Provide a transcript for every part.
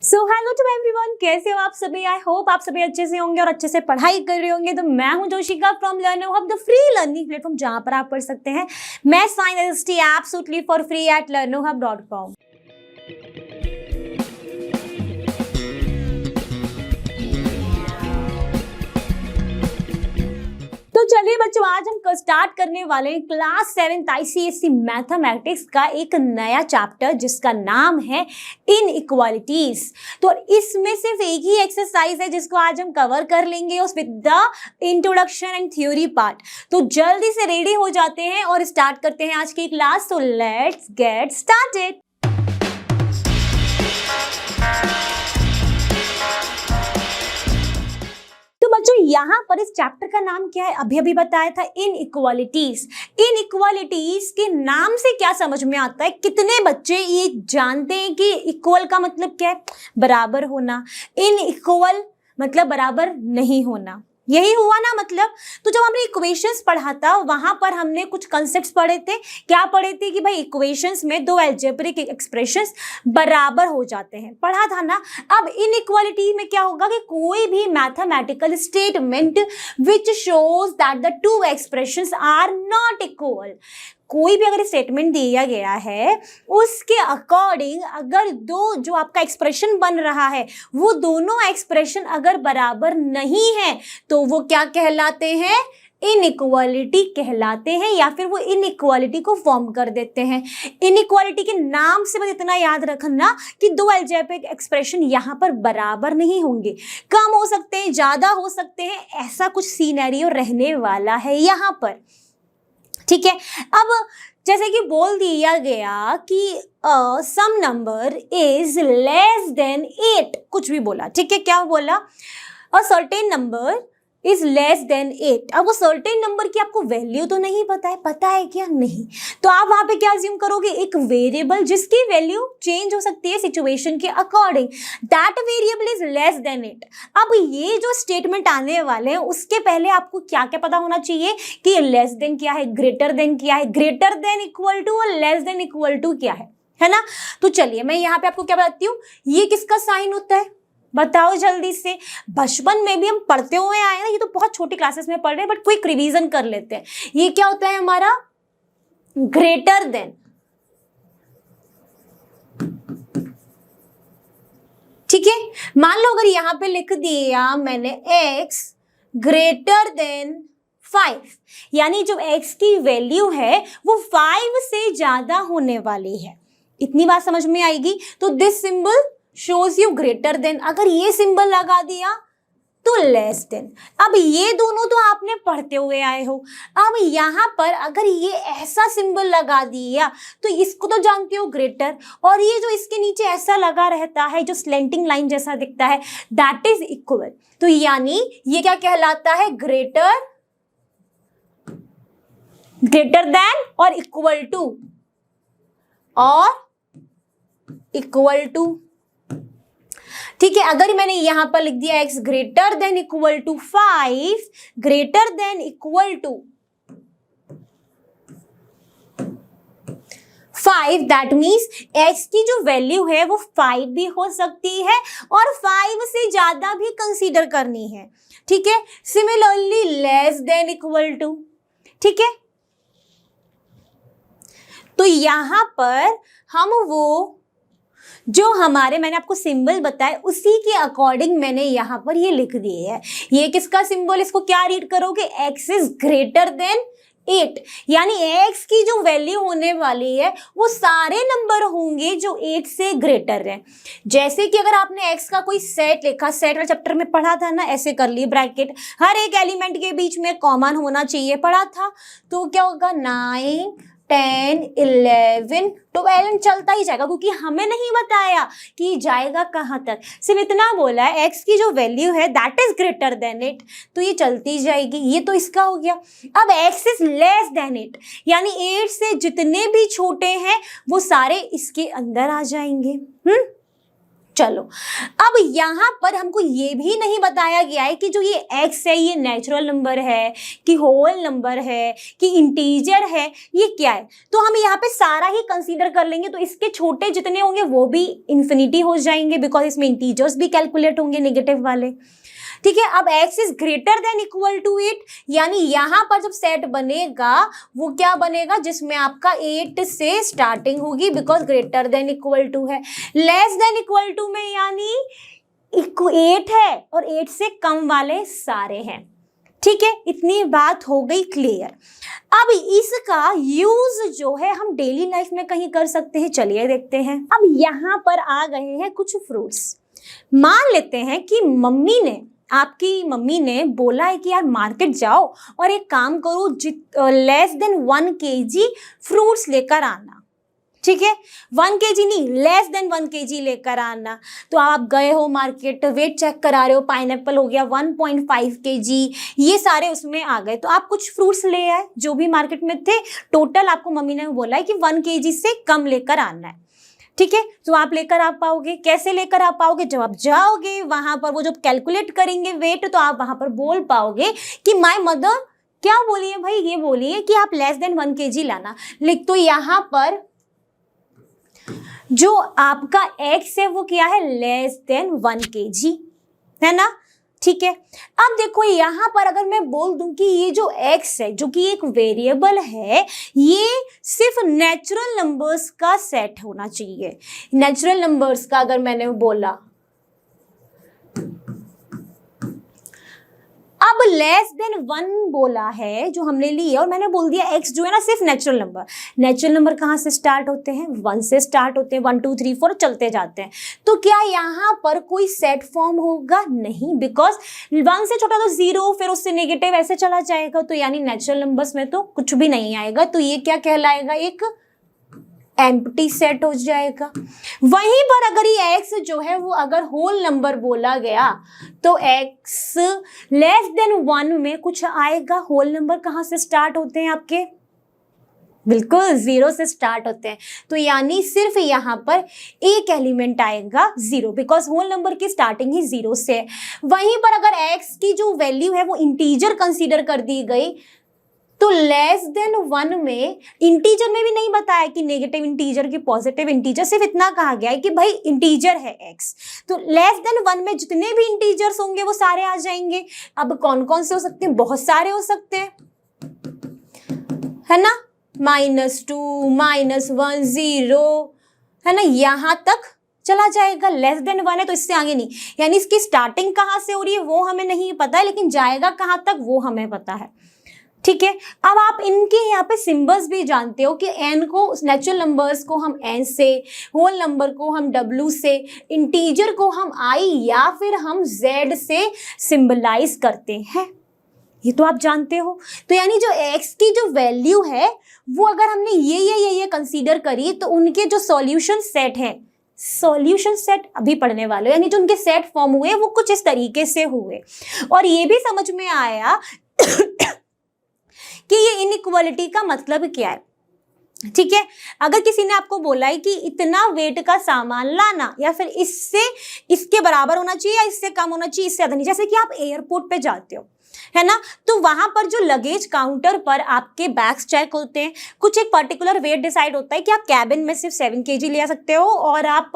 So hello to everyone, कैसे हो आप सभी। आई होप आप सभी अच्छे से होंगे और अच्छे से पढ़ाई कर रहे होंगे। तो मैं हूं Joshika from Learno Hub, the free learning platform जहां पर आप पढ़ सकते हैं maths science ST absolutely for free at learnohub.com। तो चलिए बच्चों, आज हम स्टार्ट करने वाले हैं क्लास 7th आईसीएसई मैथमेटिक्स का एक नया चैप्टर जिसका नाम है इनइक्वालिटीज। तो इसमें सिर्फ एक ही एक्सरसाइज है जिसको आज हम कवर कर लेंगे उस with the introduction and theory part. तो जल्दी से रेडी हो जाते हैं और स्टार्ट करते हैं आज की क्लास। तो लेट्स गेट स्टार्टेड। तो बच्चों, यहाँ पर इस चैप्टर का नाम क्या है, अभी बताया था, इनइक्वालिटीज। इनइक्वालिटीज के नाम से क्या समझ में आता है? कितने बच्चे ये जानते हैं कि इक्वल का मतलब क्या है? बराबर होना। इनइक्वल मतलब बराबर नहीं होना, यही हुआ ना मतलब। तो जब हमने इक्वेशंस पढ़ा था वहां पर हमने कुछ कॉन्सेप्ट्स पढ़े थे। क्या पढ़े थे? कि भाई इक्वेशंस में दो अलजेब्रिक एक्सप्रेशंस बराबर हो जाते हैं, पढ़ा था ना। अब इनइक्वालिटी में क्या होगा कि कोई भी mathematical statement which shows that the two expressions are not equal, कोई भी अगर स्टेटमेंट दिया गया है उसके अकॉर्डिंग अगर दो जो आपका एक्सप्रेशन बन रहा है वो दोनों एक्सप्रेशन अगर बराबर नहीं है तो वो क्या कहलाते हैं? इनइक्वालिटी कहलाते हैं, या फिर वो इनइक्वालिटी को फॉर्म कर देते हैं। इनइक्वालिटी के नाम से बस इतना याद रखना कि दो अलजेब्रिक एक्सप्रेशन यहाँ पर बराबर नहीं होंगे, कम हो सकते हैं, ज्यादा हो सकते हैं, ऐसा कुछ सिनेरियो रहने वाला है यहाँ पर। ठीक है, अब जैसे कि बोल दिया गया कि सम नंबर इज लेस देन 8, कुछ भी बोला, ठीक है, क्या बोला? A certain number is less then 8। अब वो सर्टेन नंबर की आपको वैल्यू तो नहीं पता है, पता है क्या? नहीं। तो आप वहां पे क्या अज्यूम करोगे? एक वेरिएबल जिसकी वैल्यू चेंज हो सकती है सिचुएशन के according, that variable is less then 8। अब ये जो स्टेटमेंट आने वाले हैं उसके पहले आपको क्या क्या पता होना चाहिए कि लेस देन क्या है, ग्रेटर देन क्या है, ग्रेटर देन इक्वल टू और लेस देन इक्वल टू क्या है ना। तो चलिए मैं यहाँ पे आपको क्या बताती हूँ, ये किसका साइन होता है बताओ जल्दी से। बचपन में भी हम पढ़ते हुए आए ना, ये तो बहुत छोटी क्लासेस में पढ़ रहे हैं बट क्विक रिवीजन कर लेते हैं। ये क्या होता है हमारा? Greater than. ठीक है, मान लो अगर यहां पे लिख दिया मैंने x ग्रेटर देन 5, यानी जो x की वैल्यू है वो 5 से ज्यादा होने वाली है। इतनी बात समझ में आएगी? तो this symbol shows you greater than. अगर ये सिंबल लगा दिया तो लेस देन। अब ये दोनों तो आपने पढ़ते हुए आए हो। अब यहां पर अगर ये ऐसा सिंबल लगा दिया तो इसको तो जानते हो ग्रेटर, और ये जो इसके नीचे ऐसा लगा रहता है जो स्लेंटिंग लाइन जैसा दिखता है दैट इज इक्वल। तो यानी ये क्या कहलाता है? ग्रेटर देन और इक्वल टू। ठीक है, अगर मैंने यहां पर लिख दिया x greater than equal to 5, greater than equal to 5, दैट मीन्स x की जो वैल्यू है वो 5 भी हो सकती है और 5 से ज्यादा भी कंसीडर करनी है। ठीक है, similarly less than equal to. ठीक है, तो यहां पर हम वो जो मैंने आपको सिंबल बताया उसी के अकॉर्डिंग मैंने यहां पर ये लिख दिए है। ये किसका सिंबल? इसको क्या रीड करोगे? x इज ग्रेटर देन 8, यानी x की जो वैल्यू होने वाली है वो सारे नंबर होंगे जो 8 से ग्रेटर हैं। जैसे कि अगर आपने x का कोई सेट लिखा, सेट वाले चैप्टर में पढ़ा था ना, ऐसे कर लिए ब्रैकेट, हर एक एलिमेंट के बीच में कॉमन होना चाहिए, पढ़ा था। तो क्या होगा? 9, 10, 11, 12 चलता ही जाएगा, क्योंकि हमें नहीं बताया कि जाएगा कहाँ तक, सिर्फ इतना बोला है x की जो वैल्यू है दैट इज ग्रेटर देन 8, तो ये चलती जाएगी। ये तो इसका हो गया। अब x इज लेस देन 8, यानी 8 से जितने भी छोटे हैं वो सारे इसके अंदर आ जाएंगे। चलो, अब यहाँ पर हमको ये भी नहीं बताया गया है कि जो ये x है ये नेचुरल नंबर है कि होल नंबर है कि इंटीजर है, ये क्या है। तो हम यहाँ पे सारा ही कंसीडर कर लेंगे, तो इसके छोटे जितने होंगे वो भी इन्फिनिटी हो जाएंगे, बिकॉज इसमें इंटीजर्स भी कैलकुलेट होंगे नेगेटिव वाले। ठीक है, अब x is greater than equal to 8, यानी यहाँ पर जब सेट बनेगा वो क्या बनेगा, जिसमें आपका 8 से स्टार्टिंग होगी, because greater than equal to है। लेस देन इक्वल टू में यानी 8 है और 8 से कम वाले सारे हैं। ठीक है, इतनी बात हो गई क्लियर। अब इसका यूज जो है हम डेली लाइफ में कहीं कर सकते हैं, चलिए देखते हैं। अब यहाँ पर आ गए हैं कुछ फ्रूट्स। मान लेते हैं कि आपकी मम्मी ने बोला है कि यार मार्केट जाओ और एक काम करो, लेस देन 1 kg फ्रूट्स लेकर आना। ठीक है, 1 kg नहीं, लेस देन 1 kg लेकर आना। तो आप गए हो मार्केट, वेट चेक करा रहे हो, पाइनएप्पल हो गया 1.5 kg, ये सारे उसमें आ गए। तो आप कुछ फ्रूट्स ले आए जो भी मार्केट में थे, टोटल आपको मम्मी ने बोला है कि 1 kg से कम लेकर आना है। ठीक है, तो आप लेकर आ पाओगे, कैसे लेकर आ पाओगे, जब आप जाओगे वहां पर वो जब कैलकुलेट करेंगे वेट, तो आप वहां पर बोल पाओगे कि माय मदर क्या बोली है भाई, ये बोली है कि आप लेस देन 1 kg लाना। लिख, तो यहाँ पर जो आपका x है वो क्या है, लेस देन 1 kg है ना। ठीक है, अब देखो यहाँ पर अगर मैं बोल दूं कि ये जो x है जो कि एक वेरिएबल है, ये सिर्फ नेचुरल नंबर्स का सेट होना चाहिए। नेचुरल नंबर्स का अगर मैंने बोला, अब लेस देन 1 बोला है जो हमने ली है, और मैंने बोल दिया x जो है ना सिर्फ नेचुरल नंबर। नेचुरल नंबर कहाँ से स्टार्ट होते हैं, 1 से स्टार्ट होते हैं, 1 2 3 4 चलते जाते हैं। तो क्या यहाँ पर कोई सेट फॉर्म होगा, नहीं, बिकॉज 1 से छोटा तो 0, फिर उससे नेगेटिव ऐसे चला जाएगा, तो यानी नेचुरल नंबर्स में तो कुछ भी नहीं आएगा। तो ये क्या कहलाएगा, एक एम्प्टी सेट हो जाएगा। वहीं पर अगर ये x जो है वो अगर होल नंबर बोला गया तो x लेस देन 1 में कुछ आएगा। होल नंबर कहाँ से स्टार्ट होते हैं आपके, बिल्कुल 0 से स्टार्ट होते हैं। तो यानी सिर्फ यहाँ पर एक एलिमेंट आएगा 0, बिकॉज होल नंबर की स्टार्टिंग ही 0 से है। वहीं पर अगर x की जो वैल्यू है वो इंटीजर कंसीडर कर दी गई, तो लेस देन 1 में इंटीजर में भी नहीं बताया कि नेगेटिव इंटीजर की पॉजिटिव इंटीजर, सिर्फ इतना कहा गया है कि भाई इंटीजर है x। तो लेस देन 1 में जितने भी इंटीजर्स होंगे वो सारे आ जाएंगे। अब कौन कौन से हो सकते हैं, बहुत सारे हो सकते हैं, है ना, -2, -1, 0, है ना, यहाँ तक चला जाएगा। लेस देन 1 है तो इससे आगे नहीं, यानी इसकी स्टार्टिंग कहाँ से हो रही है वो हमें नहीं पता है, लेकिन जाएगा कहाँ तक वो हमें पता है। ठीक है, अब आप इनके यहाँ पे सिंबल्स भी जानते हो कि n को, नेचुरल नंबर्स को हम n से, होल नंबर को हम w से, इंटीजर को हम i या फिर हम z से सिंबलाइज करते हैं। ये तो आप जानते हो। तो यानी जो x की जो वैल्यू है वो अगर हमने ये कंसीडर करी, तो उनके जो सॉल्यूशन सेट है, सॉल्यूशन सेट अभी पढ़ने वाले, यानी जो उनके सेट फॉर्म हुए वो कुछ इस तरीके से हुए। और ये भी समझ में आया कि ये इनइक्वालिटी का मतलब क्या है। ठीक है, अगर किसी ने आपको बोला है कि इतना वेट का सामान लाना, या फिर इसके बराबर होना चाहिए या इससे कम होना चाहिए, इससे ज्यादा नहीं, जैसे कि आप एयरपोर्ट पे जाते हो, है ना, तो वहां पर जो लगेज काउंटर पर आपके बैग्स चेक होते हैं, कुछ एक पर्टिकुलर वेट डिसाइड होता है कि आप कैबिन में सिर्फ 7 kg ले सकते हो और आप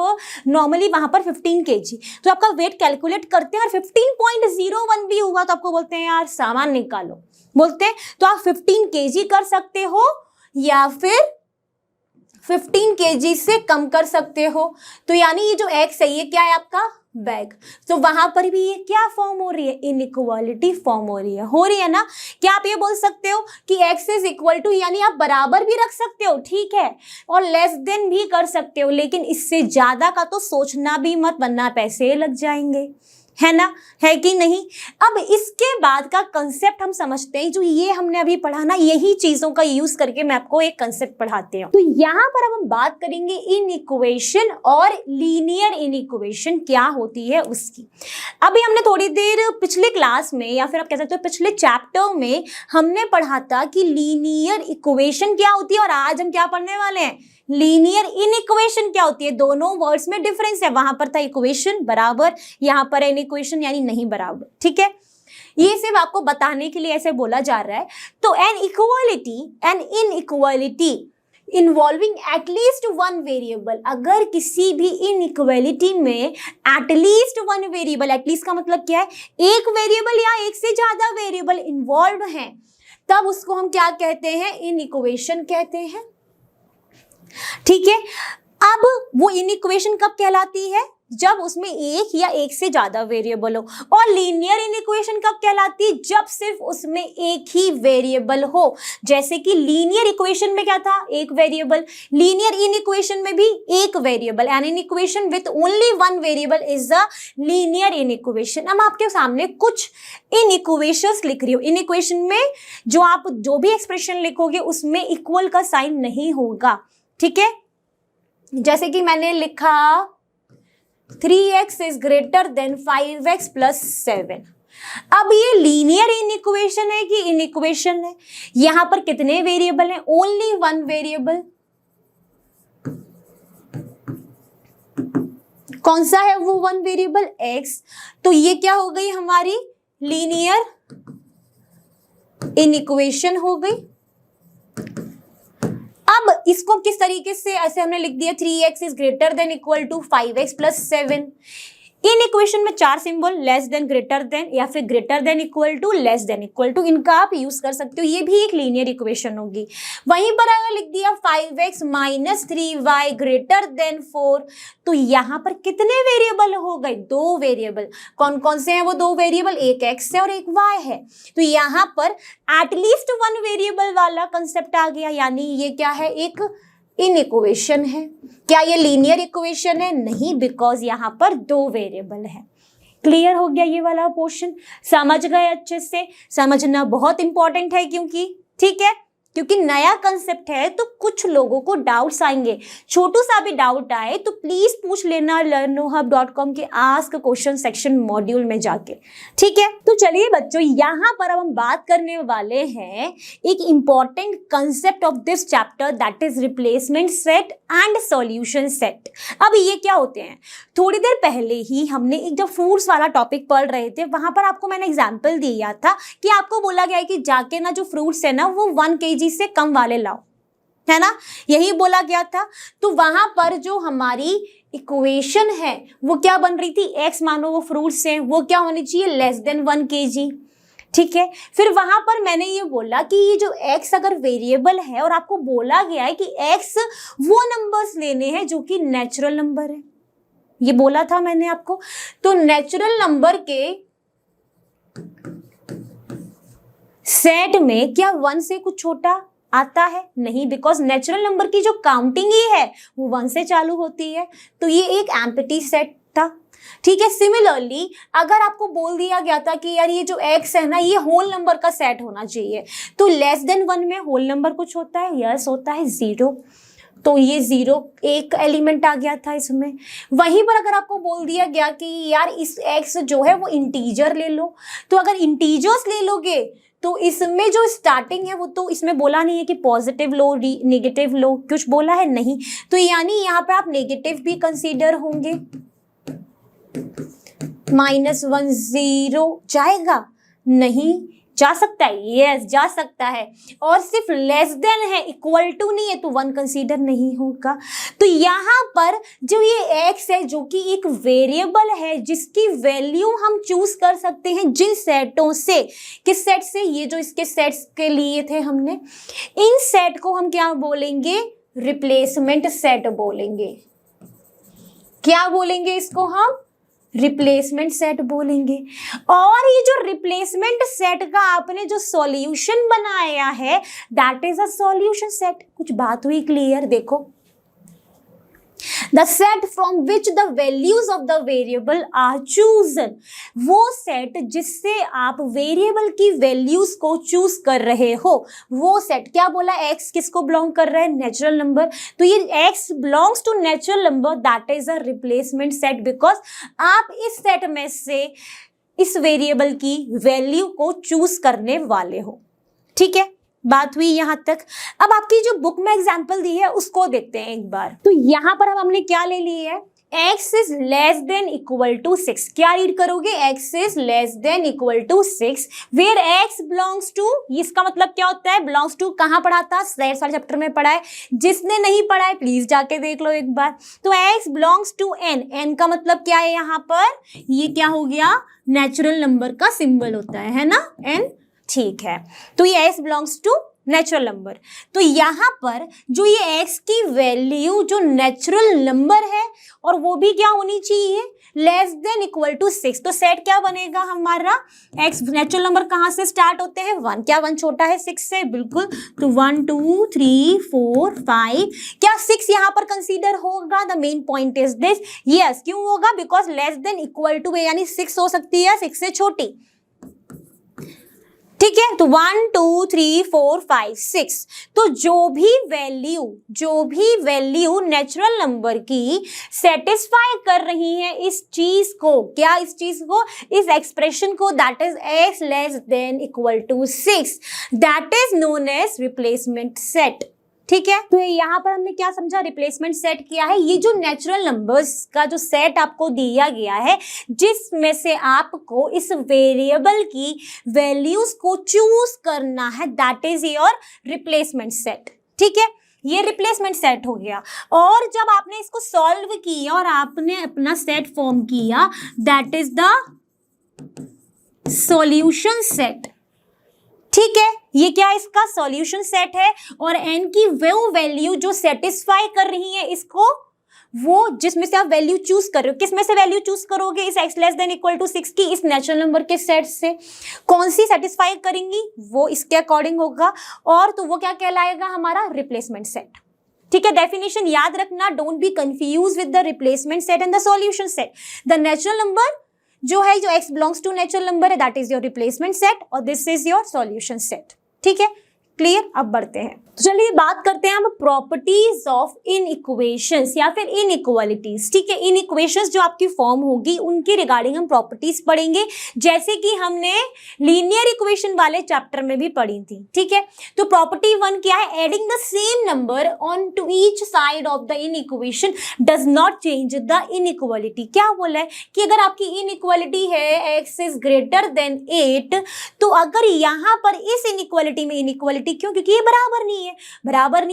नॉर्मली वहां पर 15 kg, तो आपका वेट कैलकुलेट करते हैं और 15.01 भी हुआ तो आपको बोलते हैं यार सामान निकालो, बोलते हैं तो आप 15 kg कर सकते हो या फिर 15 kg से कम कर सकते हो। तो यानी ये जो x है ये क्या है आपका बैग, तो वहां पर भी ये क्या फॉर्म हो रही है, इनइक्वालिटी फॉर्म हो रही है ना। क्या आप ये बोल सकते हो कि x इज इक्वल टू, यानी आप बराबर भी रख सकते हो, ठीक है, और लेस देन भी कर सकते हो, लेकिन इससे ज्यादा का तो सोचना भी मत, वरना पैसे लग जाएंगे, है ना, है कि नहीं। अब इसके बाद का कंसेप्ट हम समझते हैं, जो ये हमने अभी पढ़ा ना, यही चीजों का यूज करके मैं आपको एक कंसेप्ट पढ़ाती हूँ। तो यहाँ पर अब हम बात करेंगे इनइक्वेशन और लीनियर इनइक्वेशन क्या होती है उसकी। अभी हमने थोड़ी देर पिछले क्लास में, या फिर आप कह सकते हो पिछले चैप्टर में, हमने पढ़ा था कि लीनियर इक्वेशन क्या होती है, और आज हम क्या पढ़ने वाले हैं, लीनियर इनइक्वेशन क्या होती है, दोनों वर्ड्स में डिफरेंस है, वहां पर था इक्वेशन बराबर, यहां पर इनइक्वेशन यानी नहीं बराबर, ठीक है। ये सिर्फ आपको बताने के लिए ऐसे बोला जा रहा है। तो an inequality involving at least one variable, अगर किसी भी इनइक्वालिटी में एटलीस्ट वन वेरिएबल, एटलीस्ट का मतलब क्या है, एक वेरिएबल या एक से ज्यादा वेरिएबल इन्वॉल्व हैं, तब उसको हम क्या कहते हैं, इनइक्वेशन कहते हैं, ठीक है। अब वो इनइक्वेशन कब कहलाती है, जब उसमें एक या एक से ज्यादा वेरिएबल हो। और लीनियर इनइक्वेशन कब कहलाती है, जब सिर्फ उसमें एक ही वेरिएबल हो। जैसे कि लीनियर इक्वेशन में क्या था, एक वेरिएबल, लीनियर इनइक्वेशन में भी एक variable, an inequation with only one variable is the linear inequation. अब आपके सामने कुछ इनइक्वेशंस लिख रही हो, इनइक्वेशन में जो आप जो भी एक्सप्रेशन लिखोगे उसमें इक्वल का साइन नहीं होगा, ठीक है। जैसे कि मैंने लिखा 3x is greater then 5x plus 7। अब ये लीनियर इनइक्वेशन है कि इनइक्वेशन है, यहां पर कितने वेरिएबल हैं, ओनली वन वेरिएबल। कौन सा है वो वन वेरिएबल, x। तो ये क्या हो गई हमारी लीनियर इनइक्वेशन हो गई। अब इसको किस तरीके से, ऐसे हमने लिख दिया 3x is greater than equal to 5x plus 7। Inequation में चार symbol, less than, greater than या फिर greater than equal to, less than equal to, इनका आप यूज कर सकते हो, ये भी एक लीनियर इक्वेशन होगी। वहीं पर अगर लिख दिया 5x minus 3y greater than 4, तो यहां पर कितने वेरिएबल हो गए, दो वेरिएबल। कौन कौन से हैं वो दो वेरिएबल, एक x है और एक y है। तो यहां पर एटलीस्ट वन वेरिएबल वाला कंसेप्ट आ गया, यानी ये क्या है, एक इनइक्वेशन है। क्या ये लीनियर इक्वेशन है, नहीं, बिकॉज यहां पर दो वेरिएबल है। क्लियर हो गया ये वाला पोर्शन, समझ गए अच्छे से, समझना बहुत इंपॉर्टेंट है क्योंकि, ठीक है, क्योंकि नया कंसेप्ट है तो कुछ लोगों को डाउट्स आएंगे। छोटू सा भी डाउट आए तो प्लीज पूछ लेना learnohub.com के आस्क क्वेश्चन सेक्शन मॉड्यूल में जाके, ठीक है। तो चलिए बच्चों, यहाँ पर अब हम बात करने वाले हैं एक important concept of this chapter, that is replacement set and solution set. अब ये क्या होते हैं, थोड़ी देर पहले ही हमने एक जब फ्रूट्स वाला टॉपिक पढ़ रहे थे, वहां पर आपको मैंने एग्जाम्पल दिया था कि आपको बोला गया है कि जाके ना जो फ्रूट्स है ना वो 1 kg से कम वाले लाओ, है ना, यही बोला गया था। तो वहां पर जो हमारी इक्वेशन है वो क्या बन रही थी, x मानो वो फ्रूट्स हैं, वो क्या होनी चाहिए, लेस देन 1 kg, ठीक है। फिर वहां पर मैंने ये बोला कि ये जो x अगर वेरिएबल है और आपको बोला गया है कि x वो नंबर्स लेने हैं जो कि नेचुरल नंबर है, ये बोला था मैंने आपको। तो नेचुरल नंबर के सेट में क्या 1 से कुछ छोटा आता है, नहीं, बिकॉज नेचुरल नंबर की जो काउंटिंग ही है वो 1 से चालू होती है। तो ये एक एम्प्टी सेट था, ठीक है। सिमिलरली अगर आपको बोल दिया गया था कि यार ये जो x है ना ये होल नंबर का सेट होना चाहिए, तो लेस देन 1 में होल नंबर कुछ होता है, यस होता है 0, तो ये 0 एक एलिमेंट आ गया था इसमें। वहीं पर अगर आपको बोल दिया गया कि यार इस x जो है वो इंटीजर ले लो, तो अगर इंटीजर्स ले लोगे तो इसमें जो स्टार्टिंग है वो तो इसमें बोला नहीं है कि पॉजिटिव लो नेगेटिव लो, कुछ बोला है नहीं, तो यानी यहाँ पे आप नेगेटिव भी कंसीडर होंगे। -1 0 जाएगा, नहीं जा सकता है, यस जा सकता है, और सिर्फ लेस देन है, इक्वल टू नहीं है, तो 1 कंसीडर नहीं होगा। तो यहाँ पर जो ये x है जो कि एक वेरिएबल है जिसकी वैल्यू हम चूज कर सकते हैं जिन सेटों से, किस सेट से, ये जो इसके सेट्स के लिए थे हमने, इन सेट को हम क्या बोलेंगे, रिप्लेसमेंट सेट बोलेंगे। क्या बोलेंगे इसको हम, रिप्लेसमेंट सेट बोलेंगे। और ये जो रिप्लेसमेंट सेट का आपने जो सॉल्यूशन बनाया है that is a solution set. कुछ बात हुई क्लियर, देखो, the set from which the values of the variable are chosen, वो सेट जिससे आप वेरिएबल की वैल्यूज को चूज कर रहे हो, वो सेट। क्या बोला, x किसको बिलोंग कर रहा है, नेचुरल नंबर, तो ये x belongs to natural number, that is a replacement set, because आप इस सेट में से इस वेरिएबल की वैल्यू को चूज करने वाले हो, ठीक है। बात हुई यहाँ तक। अब आपकी जो बुक में एग्जाम्पल दी है उसको देखते हैं एक बार। तो यहाँ पर हमने क्या ले ली है, x is less than equal to 6। क्या रीड करोगे, x is less than equal to 6 where x belongs to, इसका मतलब क्या होता है, बिलोंग्स टू कहाँ पढ़ा था, सारे चैप्टर में पढ़ा है। जिसने नहीं पढ़ा है प्लीज जाके देख लो एक बार। तो x belongs to n, n का मतलब क्या है यहाँ पर, ये क्या हो गया, नेचुरल नंबर का सिंबल होता है ना n, ठीक है। तो ये x belongs to natural number. तो यहाँ पर जो ये x की वैल्यू जो नेचुरल नंबर है और वो भी क्या होनी चाहिए, लेस देन इक्वल टू 6। तो सेट क्या बनेगा हमारा, x नेचुरल नंबर कहाँ से स्टार्ट होते हैं, 1। क्या 1 छोटा है 6 से, बिल्कुल। तो 1 2 3 4 5, क्या 6 यहाँ पर कंसीडर होगा, the main point is this, yes. क्यों होगा, because less than equal to यानी 6 हो सकती है 6 से छोटी, ठीक है। तो 1 2 3 4 5 6, तो जो भी वैल्यू नेचुरल नंबर की सेटिस्फाई कर रही है इस चीज को, क्या इस चीज को, इस एक्सप्रेशन को, that is x less than equal to 6, that is known as replacement set, ठीक है। तो यहाँ पर हमने क्या समझा, रिप्लेसमेंट सेट किया है। ये जो नेचुरल नंबर्स का जो सेट आपको दिया गया है जिसमें से आपको इस वेरिएबल की वैल्यूज को चूज करना है, that is your replacement set, ठीक है। ये रिप्लेसमेंट सेट हो गया। और जब आपने इसको सॉल्व किया और आपने अपना सेट फॉर्म किया, that is the solution set, ठीक है। ये क्या है, इसका सॉल्यूशन सेट है। और n की वो वैल्यू जो सेटिस्फाई कर रही है इसको, वो जिसमें से आप वैल्यू चूज कर रहे हो, किस में से वैल्यू चूज करोगे, इस x less than equal to 6 की इस नेचुरल नंबर के सेट से कौन सी सेटिस्फाई करेंगी, वो इसके अकॉर्डिंग होगा। और तो वो क्या कहलाएगा, हमारा रिप्लेसमेंट सेट, ठीक है। डेफिनेशन याद रखना, don't be confuse with the replacement set and the solution set. The natural number जो है, जो x belongs to natural number है, that is your replacement set और this is your solution set, ठीक है। क्लियर। अब बढ़ते हैं, तो चलिए बात करते हैं हम प्रॉपर्टीज ऑफ इनइक्वेशंस या फिर इनइक्वालिटीज, ठीक है। इनइक्वेशंस जो आपकी फॉर्म होगी उनकी रिगार्डिंग हम प्रॉपर्टीज पढ़ेंगे, जैसे कि हमने लीनियर इक्वेशन वाले चैप्टर में भी पढ़ी थी, ठीक है। तो प्रॉपर्टी 1 क्या है, adding the same number on to each side of the inequation does not change the inequality. क्या बोला है कि अगर आपकी इनइक्वालिटी है x इज ग्रेटर देन 8, तो अगर यहाँ पर इस इनइक्वालिटी में इनइक्वालिटी, क्यों, क्योंकि ये बराबर नहीं है,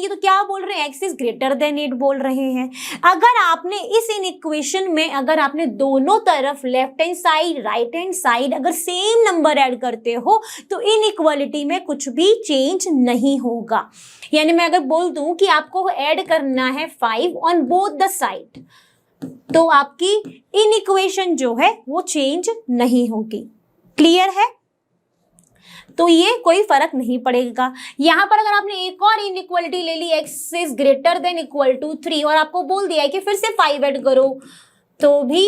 तो क्या बोल रहे हैं, x इज ग्रेटर देन 8 बोल रहे हैं। अगर आपने इस इनइक्वेशन में अगर आपने दोनों तरफ left hand side right hand side अगर सेम नंबर ऐड करते हो तो इनइक्वालिटी में कुछ भी चेंज नहीं होगा। यानी मैं अगर बोल दूं कि आपको ऐड करना है 5 ऑन बोथ द साइड, तो आपकी इनइक्वेशन जो है वो चेंज नहीं होगी। क्लियर है। तो ये कोई फर्क नहीं पड़ेगा। यहाँ पर अगर आपने एक और इनइक्वालिटी ले ली, x is greater than equal to 3, और आपको बोल दिया है कि फिर से 5 ऐड करो, तो भी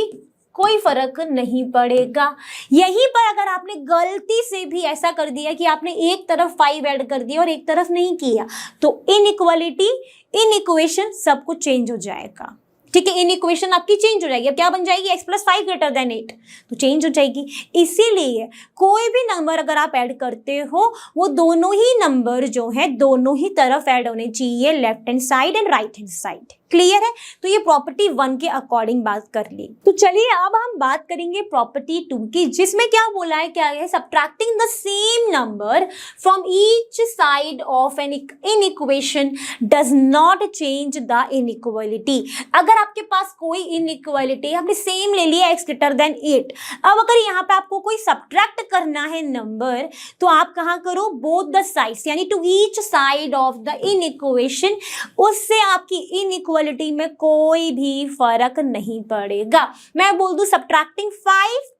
कोई फर्क नहीं पड़ेगा। यहीं पर अगर आपने गलती से भी ऐसा कर दिया कि आपने एक तरफ 5 ऐड कर दिया और एक तरफ नहीं किया, तो इनइक्वालिटी इनइक्वेशन सब कुछ चेंज हो जाएगा, ठीक है। इनइक्वेशन आपकी चेंज हो जाएगी। अब क्या बन जाएगी, x प्लस 5 ग्रेटर देन 8, तो चेंज हो जाएगी। इसीलिए कोई भी नंबर अगर आप ऐड करते हो वो दोनों ही नंबर जो है दोनों ही तरफ ऐड होने चाहिए, left hand side and right hand side. Clear है। तो ये प्रॉपर्टी 1 के अकॉर्डिंग बात कर ली। तो चलिए अब हम बात करेंगे प्रॉपर्टी 2 की, जिसमें क्या बोला है, क्या है, subtracting the same number from each side of an inequation does not change the inequality. अगर आपके पास कोई इनइक्वालिटी आपने सेम ले लिया x ग्रेटर देन 8, अब अगर यहाँ पे आपको कोई सब्ट्रैक्ट करना है नंबर, तो आप कहाँ करो, बोथ द साइड्स, यानी to each side of the inequation, उससे आपकी इनइक्वालिटी में कोई भी फर्क नहीं पड़ेगा। मैं बोल दूं subtracting 5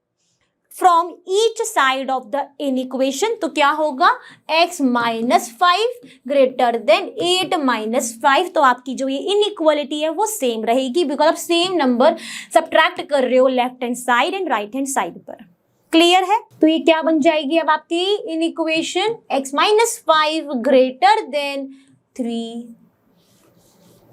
from each side of the inequation, तो क्या होगा, x minus 5 greater then 8 minus 5, तो आपकी जो ये इनइक्वालिटी है वो सेम रहेगी, बिकॉज आप सेम नंबर सब्ट्रैक्ट कर रहे हो left hand side and right hand side पर। क्लियर है। तो ये क्या बन जाएगी अब आपकी inequation, x minus 5 greater than 3,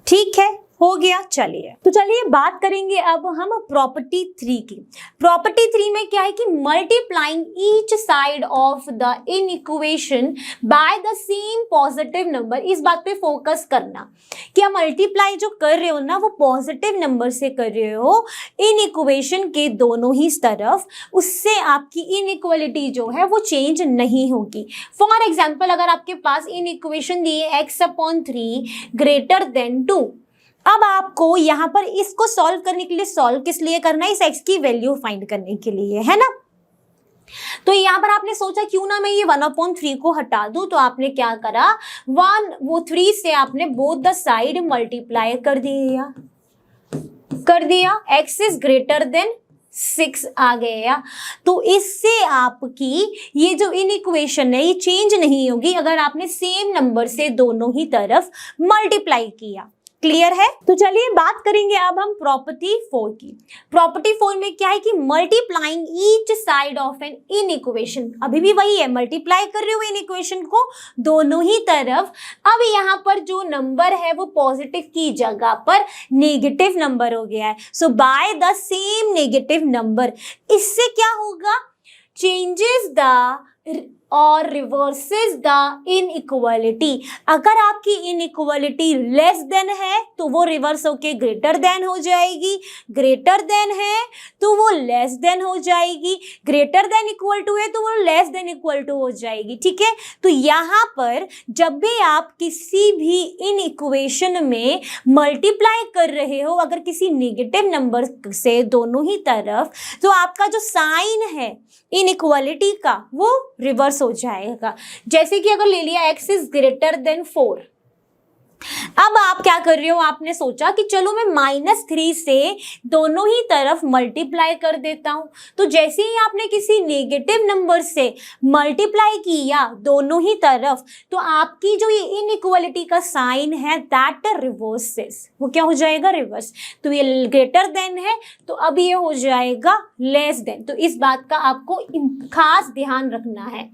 ठीक है। हो गया। चलिए, तो चलिए बात करेंगे अब हम प्रॉपर्टी 3 की। प्रॉपर्टी 3 में क्या है कि multiplying each side of the in equation by the same positive number. इस बात पे फोकस करना कि आप मल्टीप्लाई जो कर रहे हो ना वो पॉजिटिव नंबर से कर रहे हो इन इक्वेशन के दोनों ही तरफ, उससे आपकी इनइक्वालिटी जो है वो चेंज नहीं होगी। फॉर एग्जाम्पल, अगर आपके पास इन इक्वेशन दी है x/3 ग्रेटर देन 2, अब आपको यहाँ पर इसको सॉल्व करने के लिए, सॉल्व किस लिए करना है, इस x की वैल्यू फाइंड करने के लिए, है ना। तो यहाँ पर आपने सोचा क्यों ना मैं ये 1/3 को हटा दूं, तो आपने क्या करा, 3 से आपने बोथ द साइड मल्टीप्लाई कर दिया, x इज ग्रेटर देन 6 आ गया। तो इससे आपकी ये जो इनइक्वेशन है ये चेंज नहीं होगी अगर आपने सेम नंबर से दोनों ही तरफ मल्टीप्लाई किया। क्लियर है। तो चलिए बात करेंगे अब हम प्रॉपर्टी 4 की। प्रॉपर्टी 4 में क्या है कि multiplying each side of an inequation, अभी भी वही है, मल्टीप्लाई कर रहे हो इन इक्वेशन को दोनों ही तरफ। अब यहाँ पर जो नंबर है वो पॉजिटिव की जगह पर नेगेटिव नंबर हो गया है। So by the same negative number, इससे क्या होगा, चेंजेस द और रिवर्सेस द इनइक्वालिटी। अगर आपकी इनइक्वालिटी लेस देन है तो वो रिवर्स होके ग्रेटर देन हो जाएगी, ग्रेटर देन है तो वो लेस देन हो जाएगी, ग्रेटर देन इक्वल टू है तो वो लेस देन इक्वल टू हो जाएगी। ठीक है, तो यहाँ पर जब भी आप किसी भी इन इक्वेशन में मल्टीप्लाई कर रहे हो अगर किसी नेगेटिव नंबर से दोनों ही तरफ, तो आपका जो साइन है इनइक्वालिटी का वो रिवर्स हो जाएगा। जैसे कि अगर ले लिया x इज ग्रेटर देन 4, अब आप क्या कर रहे हो, आपने सोचा कि चलो मैं -3 से दोनों ही तरफ मल्टीप्लाई कर देता हूं। तो जैसे ही आपने किसी नेगेटिव नंबर से मल्टीप्लाई किया दोनों ही तरफ, तो आपकी जो ये इनइक्वालिटी का साइन है दैट रिवर्सेस, वो क्या हो जाएगा, रिवर्स। तो ये ग्रेटर देन है तो अब ये हो जाएगा लेस देन। तो इस बात का आपको खास ध्यान रखना है,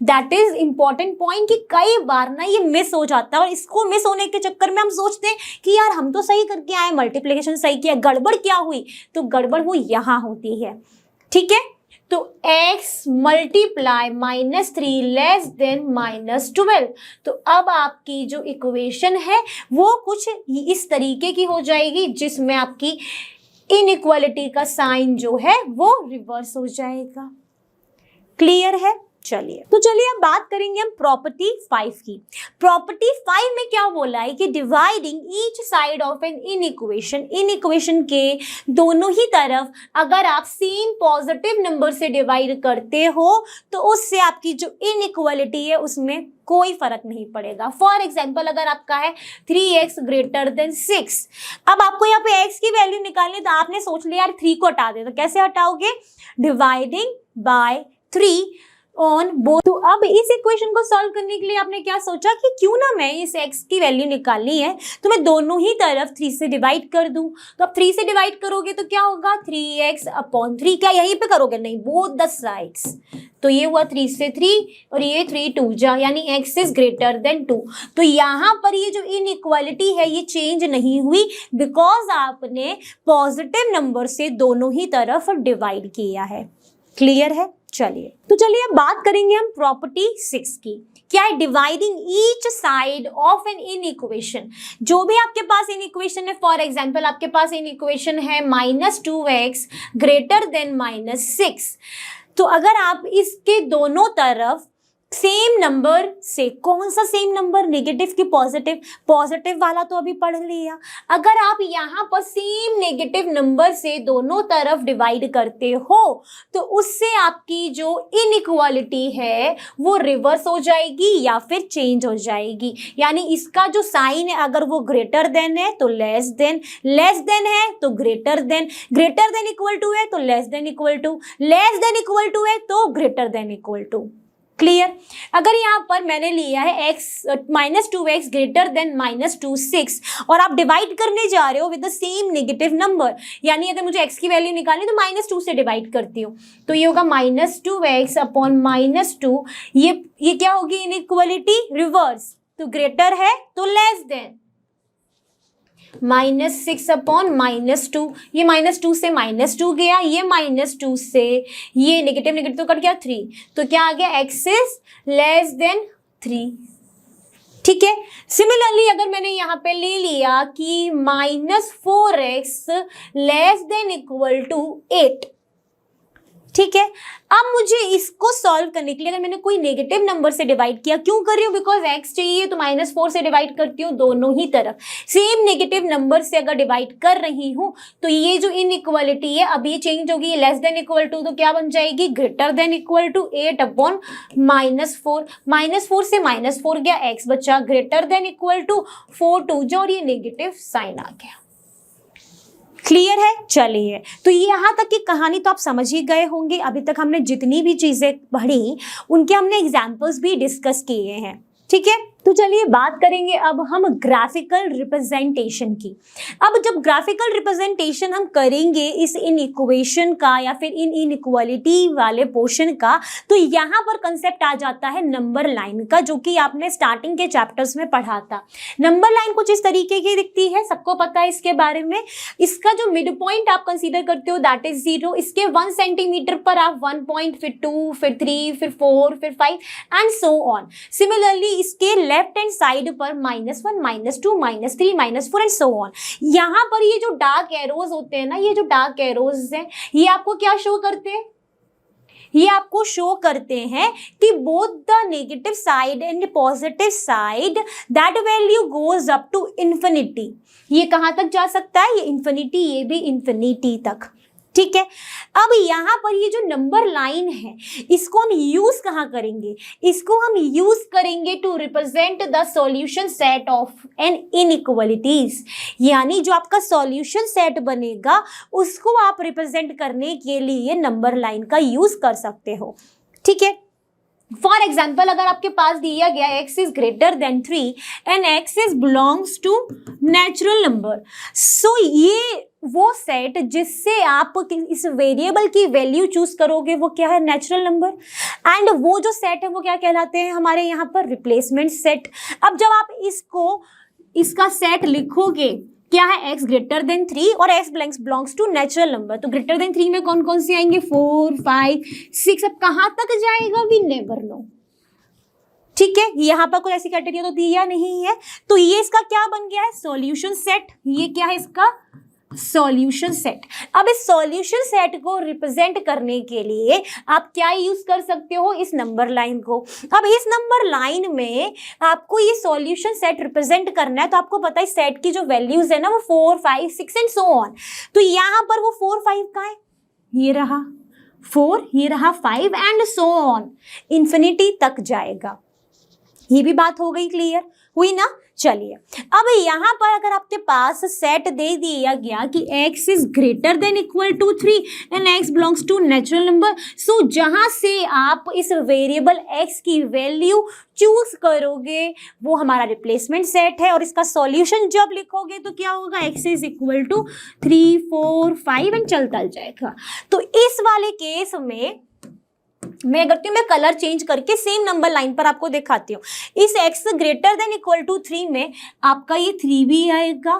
दैट इज इंपॉर्टेंट पॉइंट कि कई बार ना ये मिस हो जाता है और इसको मिस होने के चक्कर में हम सोचते हैं कि यार हम तो सही करके आए, मल्टीप्लिकेशन सही किया, गड़बड़ क्या हुई, तो गड़बड़ वो यहां होती है। ठीक है, तो x मल्टीप्लाई -3 लेस देन -12, तो अब आपकी जो इक्वेशन है वो कुछ इस तरीके की हो जाएगी जिसमें आपकी इनइक्वालिटी का साइन जो है वो रिवर्स हो जाएगा। क्लियर है। चलिए, तो चलिए अब बात करेंगे हम प्रॉपर्टी 5 की। प्रॉपर्टी 5 में क्या बोला है कि dividing each side of an inequation के दोनों ही तरफ अगर आप सेम पॉजिटिव नंबर से डिवाइड करते हो तो उससे आपकी जो इनइक्वालिटी है उसमें कोई फर्क नहीं पड़ेगा। फॉर एग्जाम्पल, अगर आपका है 3x ग्रेटर देन 6, अब आपको यहाँ पे x की वैल्यू निकालनी, तो आपने सोच लिया यार 3 को हटा दे, तो कैसे हटाओगे, डिवाइडिंग बाय 3 ऑन बोथ। तो अब इस इक्वेशन को सॉल्व करने के लिए आपने क्या सोचा कि क्यों ना मैं इस x की वैल्यू निकालनी है तो मैं दोनों ही तरफ 3 से डिवाइड कर दूं। तो अब 3 से डिवाइड करोगे तो क्या होगा, 3x/3, क्या यहीं पे करोगे, नहीं, बोथ द साइड्स। तो ये हुआ 3 से 3 और ये 3 2 जा, यानी x इज ग्रेटर देन 2। तो यहाँ पर ये जो इनइक्वालिटी है ये चेंज नहीं हुई बिकॉज आपने पॉजिटिव नंबर से दोनों ही तरफ डिवाइड किया है। क्लियर है। चलिए, तो चलिए अब बात करेंगे हम प्रॉपर्टी 6 की। क्या है, dividing each side of an inequation. जो भी आपके पास इन इक्वेशन है, फॉर एग्जांपल आपके पास इन इक्वेशन है -2x ग्रेटर देन -6, तो अगर आप इसके दोनों तरफ सेम नंबर से, कौन सा सेम नंबर, नेगेटिव की पॉजिटिव, पॉजिटिव वाला तो अभी पढ़ लिया, अगर आप यहाँ पर सेम नेगेटिव नंबर से दोनों तरफ डिवाइड करते हो तो उससे आपकी जो इनइक्वालिटी है वो रिवर्स हो जाएगी या फिर चेंज हो जाएगी। यानी इसका जो साइन है अगर वो ग्रेटर देन है तो लेस देन, लेस देन है तो greater than, greater than equal to है तो less than equal to, less than equal to है तो greater than equal to. Clear. अगर यहाँ पर मैंने लिया है x -2x ग्रेटर देन -6 और आप डिवाइड करने जा रहे हो with the same negative number, यानी अगर मुझे x की वैल्यू निकालनी तो -2 से डिवाइड करती हूँ, तो ये होगा -2x/-2, ये क्या होगी, इनइक्वालिटी रिवर्स, तो ग्रेटर है तो लेस देन, -6 अपॉन -2, ये -2 से -2 गया, ये -2 से ये नेगेटिव नेगेटिव तो कट गया 3, तो क्या आ गया x इज लेस देन 3। ठीक है, सिमिलरली अगर मैंने यहाँ पे ले लिया कि -4x less than equal to 8, ठीक है, अब मुझे इसको सॉल्व करने के लिए अगर मैंने कोई नेगेटिव नंबर से डिवाइड किया, क्यों कर रही हूँ, बिकॉज x चाहिए तो -4 से डिवाइड करती हूँ दोनों ही तरफ। सेम नेगेटिव नंबर से अगर डिवाइड कर रही हूँ तो ये जो इनइक्वालिटी है अब ये चेंज होगी, ये लेस देन इक्वल टू तो क्या बन जाएगी, greater than equal to 8 upon -4, -4 से -4 गया, x बचा ग्रेटर देन इक्वल टू 4 2 जो, और ये नेगेटिव साइन आ गया। क्लियर है? चलिए, तो यहाँ तक की कहानी तो आप समझ ही गए होंगे। अभी तक हमने जितनी भी चीजें पढ़ी उनके हमने एग्जाम्पल्स भी डिस्कस किए हैं। ठीक है, तो चलिए बात करेंगे अब हम ग्राफिकल रिप्रेजेंटेशन की। अब जब ग्राफिकल रिप्रेजेंटेशन हम करेंगे इस इनइक्वेशन का या फिर इन इनइक्वालिटी वाले पोर्शन का, तो यहाँ पर कंसेप्ट आ जाता है नंबर लाइन का, जो कि आपने स्टार्टिंग के चैप्टर्स में पढ़ा था। नंबर लाइन कुछ इस तरीके की दिखती है, सबको पता है इसके बारे में। इसका जो मिड पॉइंट आप कंसीडर करते हो दैट इज 0, इसके 1 सेंटीमीटर पर आप 1 पॉइंट, फिर 2, फिर 3, फिर 4, फिर 5 एंड सो ऑन। सिमिलरली इसके लेफ्ट हैंड साइड पर -1, -2, -3, -4 एंड सो ऑन। यहाँ पर ये जो डार्क एरोज होते हैं ना, ये जो डार्क एरोज हैं, ये आपको क्या शो करते हैं, ये आपको शो करते हैं कि both the negative side and positive side that value goes up to infinity. ये कहाँ तक जा सकता है, ये इंफिनिटी, ये भी इंफिनिटी तक। ठीक है, अब यहाँ पर ये जो नंबर लाइन है इसको हम यूज कहाँ करेंगे, इसको हम यूज करेंगे to represent the solution set of an inequalities. यानी जो आपका सॉल्यूशन सेट बनेगा उसको आप रिप्रेजेंट करने के लिए नंबर लाइन का यूज कर सकते हो। ठीक है, फॉर एग्जाम्पल अगर आपके पास दिया गया x is greater than 3 and x is belongs to natural number, so ये वो सेट जिससे आप इस वेरिएबल की वैल्यू चूज करोगे वो क्या है, नेचुरल नंबर। एंड वो जो सेट है वो क्या कहलाते हैं हमारे यहाँ पर, रिप्लेसमेंट सेट। अब जब आप इसका सेट लिखोगे, क्या है, x ग्रेटर देन 3 और x belongs to natural number, तो ग्रेटर देन 3 में कौन कौन से आएंगे, 4, 5, 6, अब कहाँ तक जाएगा वी नेवर नो। ठीक है, यहाँ पर कोई ऐसी क्राइटेरिया तो दिया नहीं है, तो ये इसका क्या बन गया है, सॉल्यूशन सेट। ये क्या है इसका, सॉल्यूशन सेट। अब इस सॉल्यूशन सेट को रिप्रेजेंट करने के लिए आप क्या यूज कर सकते हो, इस नंबर लाइन को। अब इस नंबर लाइन में आपको ये सॉल्यूशन सेट रिप्रेजेंट करना है, तो आपको पता है सेट की जो वैल्यूज है ना वो 4, 5, 6 एंड सो ऑन। तो यहाँ पर वो 4, 5 कहाँ है, ये रहा 4, ये रहा 5 एंड सो ऑन, इंफिनिटी तक जाएगा। ये भी बात हो गई, क्लियर हुई ना। चलिए, अब यहाँ पर अगर आपके पास सेट दे दिया गया कि x is greater than equal to 3 and x belongs to natural number, so जहाँ से आप इस वेरिएबल x की वैल्यू चूज करोगे वो हमारा रिप्लेसमेंट सेट है, और इसका सॉल्यूशन जब लिखोगे तो क्या होगा, x is equal to 3, 4, 5 and चलता जाएगा। तो इस वाले केस में मैं करती हूँ, मैं कलर चेंज करके सेम नंबर लाइन पर आपको दिखाती हूँ। इस x greater than equal to 3 में आपका ये 3 भी आएगा,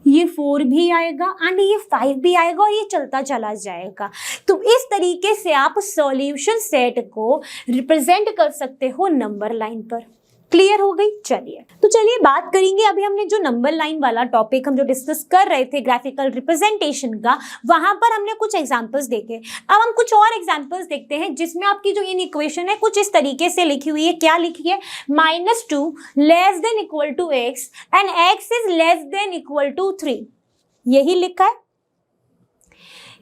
ये 4 भी आएगा एंड ये 5 भी आएगा, और ये चलता चला जाएगा। तो इस तरीके से आप सॉल्यूशन सेट को रिप्रेजेंट कर सकते हो नंबर लाइन पर। क्लियर हो गई। चलिए, तो चलिए बात करेंगे, अभी हमने जो नंबर लाइन वाला टॉपिक हम जो डिस्कस कर रहे थे ग्राफिकल रिप्रेजेंटेशन का, वहां पर हमने कुछ एग्जांपल्स देखे। अब हम कुछ और एग्जांपल्स देखते हैं जिसमें आपकी जो इन इक्वेशन है कुछ इस तरीके से लिखी हुई है। क्या लिखी है, -2 less than equal to x and x is less than equal to 3, यही लिखा है।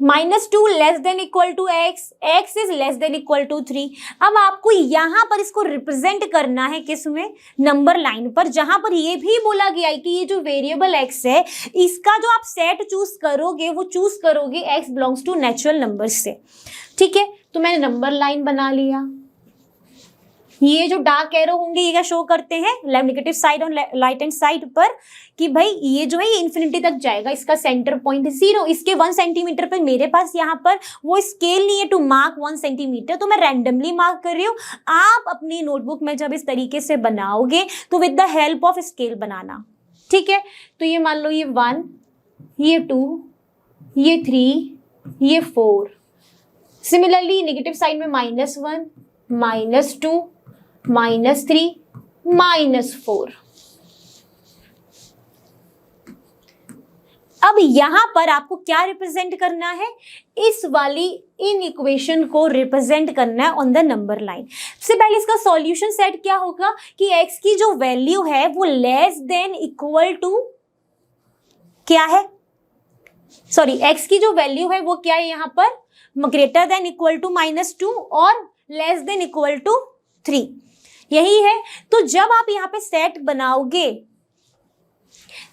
-2 less than equal to x is less than equal to 3। अब आपको यहाँ पर इसको रिप्रेजेंट करना है किस में, नंबर लाइन पर, जहां पर ये भी बोला गया है कि ये जो वेरिएबल x है इसका जो आप सेट चूज करोगे वो चूज करोगे x belongs to natural number से। ठीक है, तो मैंने नंबर लाइन बना लिया। ये जो डार्क एरो होंगे ये क्या शो करते हैं, नेगेटिव साइड और राइट हैंड साइड पर, कि भाई ये जो है ये इन्फिनिटी तक जाएगा, इसका सेंटर पॉइंट 0, इसके 1 सेंटीमीटर पे मेरे पास यहाँ पर वो स्केल नहीं है टू मार्क 1 सेंटीमीटर, तो मैं रैंडमली मार्क कर रही हूँ। आप अपनी नोटबुक में जब इस तरीके से बनाओगे तो with the help of scale बनाना। ठीक है, तो ये मान लो ये 1, ये 2, ये 3, ये 4। सिमिलरली नेगेटिव साइड में -1, -2, -3, -4। अब यहां पर आपको क्या रिप्रेजेंट करना है, इस वाली इन इक्वेशन को रिप्रेजेंट करना है ऑन द नंबर लाइन। सबसे पहले इसका सॉल्यूशन सेट क्या होगा कि x की जो वैल्यू है वो लेस देन इक्वल टू क्या है, सॉरी x की जो वैल्यू है वो क्या है यहाँ पर, ग्रेटर देन इक्वल टू -2 और लेस देन इक्वल टू 3, यही है। तो जब आप यहाँ पे सेट बनाओगे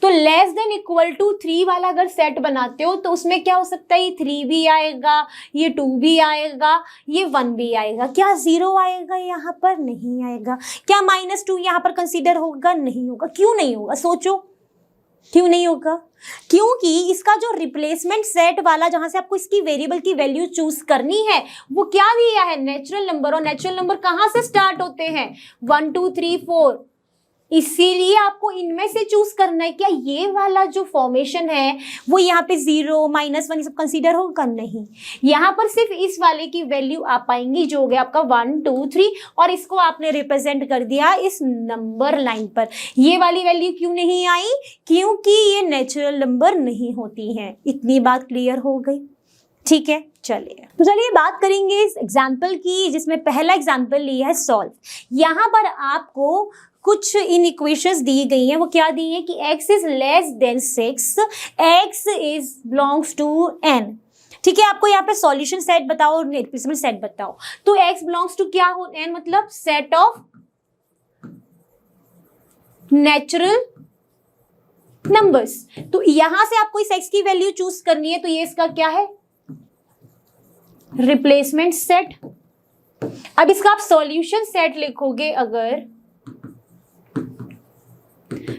तो लेस देन इक्वल टू 3 वाला अगर सेट बनाते हो तो उसमें क्या हो सकता है, ये 3 भी आएगा, ये 2 भी आएगा, ये 1 भी आएगा। क्या 0 आएगा यहाँ पर, नहीं आएगा। क्या -2 यहाँ पर कंसीडर होगा, नहीं होगा। क्यों नहीं होगा, सोचो क्यों नहीं होगा, क्योंकि इसका जो रिप्लेसमेंट सेट वाला जहां से आपको इसकी वेरिएबल की वैल्यू चूज करनी है वो क्या दिया है, नेचुरल नंबर। और नेचुरल नंबर कहां से स्टार्ट होते हैं, 1 2 3 4, इसीलिए आपको इनमें से चूज करना है। क्या ये वाला जो फॉर्मेशन है वो यहाँ पे 0 -1 ये सब कंसीडर होगा, नहीं। यहाँ पर सिर्फ इस वाले की वैल्यू आ पाएंगी जो हो गया आपका 1 2 3, और इसको आपने रिप्रेजेंट कर दिया इस नंबर लाइन पर। ये वाली वैल्यू क्यों नहीं आई, क्योंकि ये नेचुरल नंबर नहीं होती है। इतनी बात क्लियर हो गई, ठीक है। चलिए तो चलिए बात करेंगे इस एग्जाम्पल की, जिसमें पहला एग्जाम्पल लिया है सॉल्व। यहाँ पर आपको कुछ इन इक्वेशंस दी गई हैं, वो क्या दी है कि x is less than 6, x is belongs to n। ठीक है, आपको यहाँ पे सॉल्यूशन सेट बताओ और रिप्लेसमेंट सेट बताओ। तो x बिलोंग्स टू क्या हो, n मतलब सेट ऑफ नेचुरल नंबर्स। तो यहां से आपको इस x की वैल्यू चूज करनी है, तो ये इसका क्या है, रिप्लेसमेंट सेट। अब इसका आप सॉल्यूशन सेट लिखोगे अगर,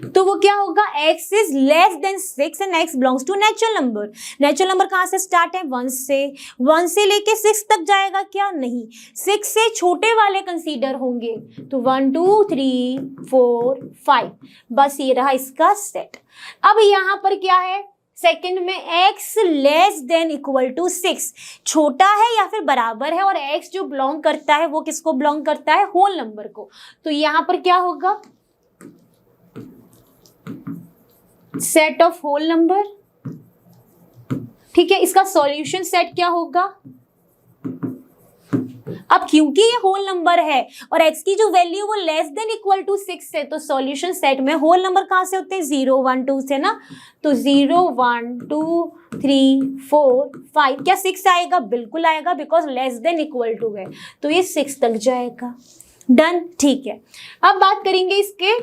तो वो क्या होगा, x is less than 6 and x belongs to natural number. Natural number कहां से स्टार्ट है, 1 से लेके 6 तक जाएगा क्या, नहीं। 6 से छोटे वाले कंसीडर होंगे, तो 1 2 3 4 5, बस ये रहा इसका सेट। अब यहां पर क्या है, सेकंड में x less than equal to 6, छोटा है या फिर बराबर है, और x जो बिलोंग करता है वो किसको बिलोंग करता है, होल नंबर को। तो यहां पर क्या होगा, सेट ऑफ होल नंबर। ठीक है, इसका सॉल्यूशन सेट क्या होगा। अब क्योंकि ये होल नंबर है और x की जो वैल्यू वो लेस देन इक्वल टू 6 है, तो सॉल्यूशन सेट में होल नंबर कहां से होते हैं, 0 1 2 से ना। तो 0 1 2 3 4 5, क्या 6 आएगा, बिल्कुल आएगा, because less than equal to है, तो ये 6 तक जाएगा। डन, ठीक है। अब बात करेंगे इसके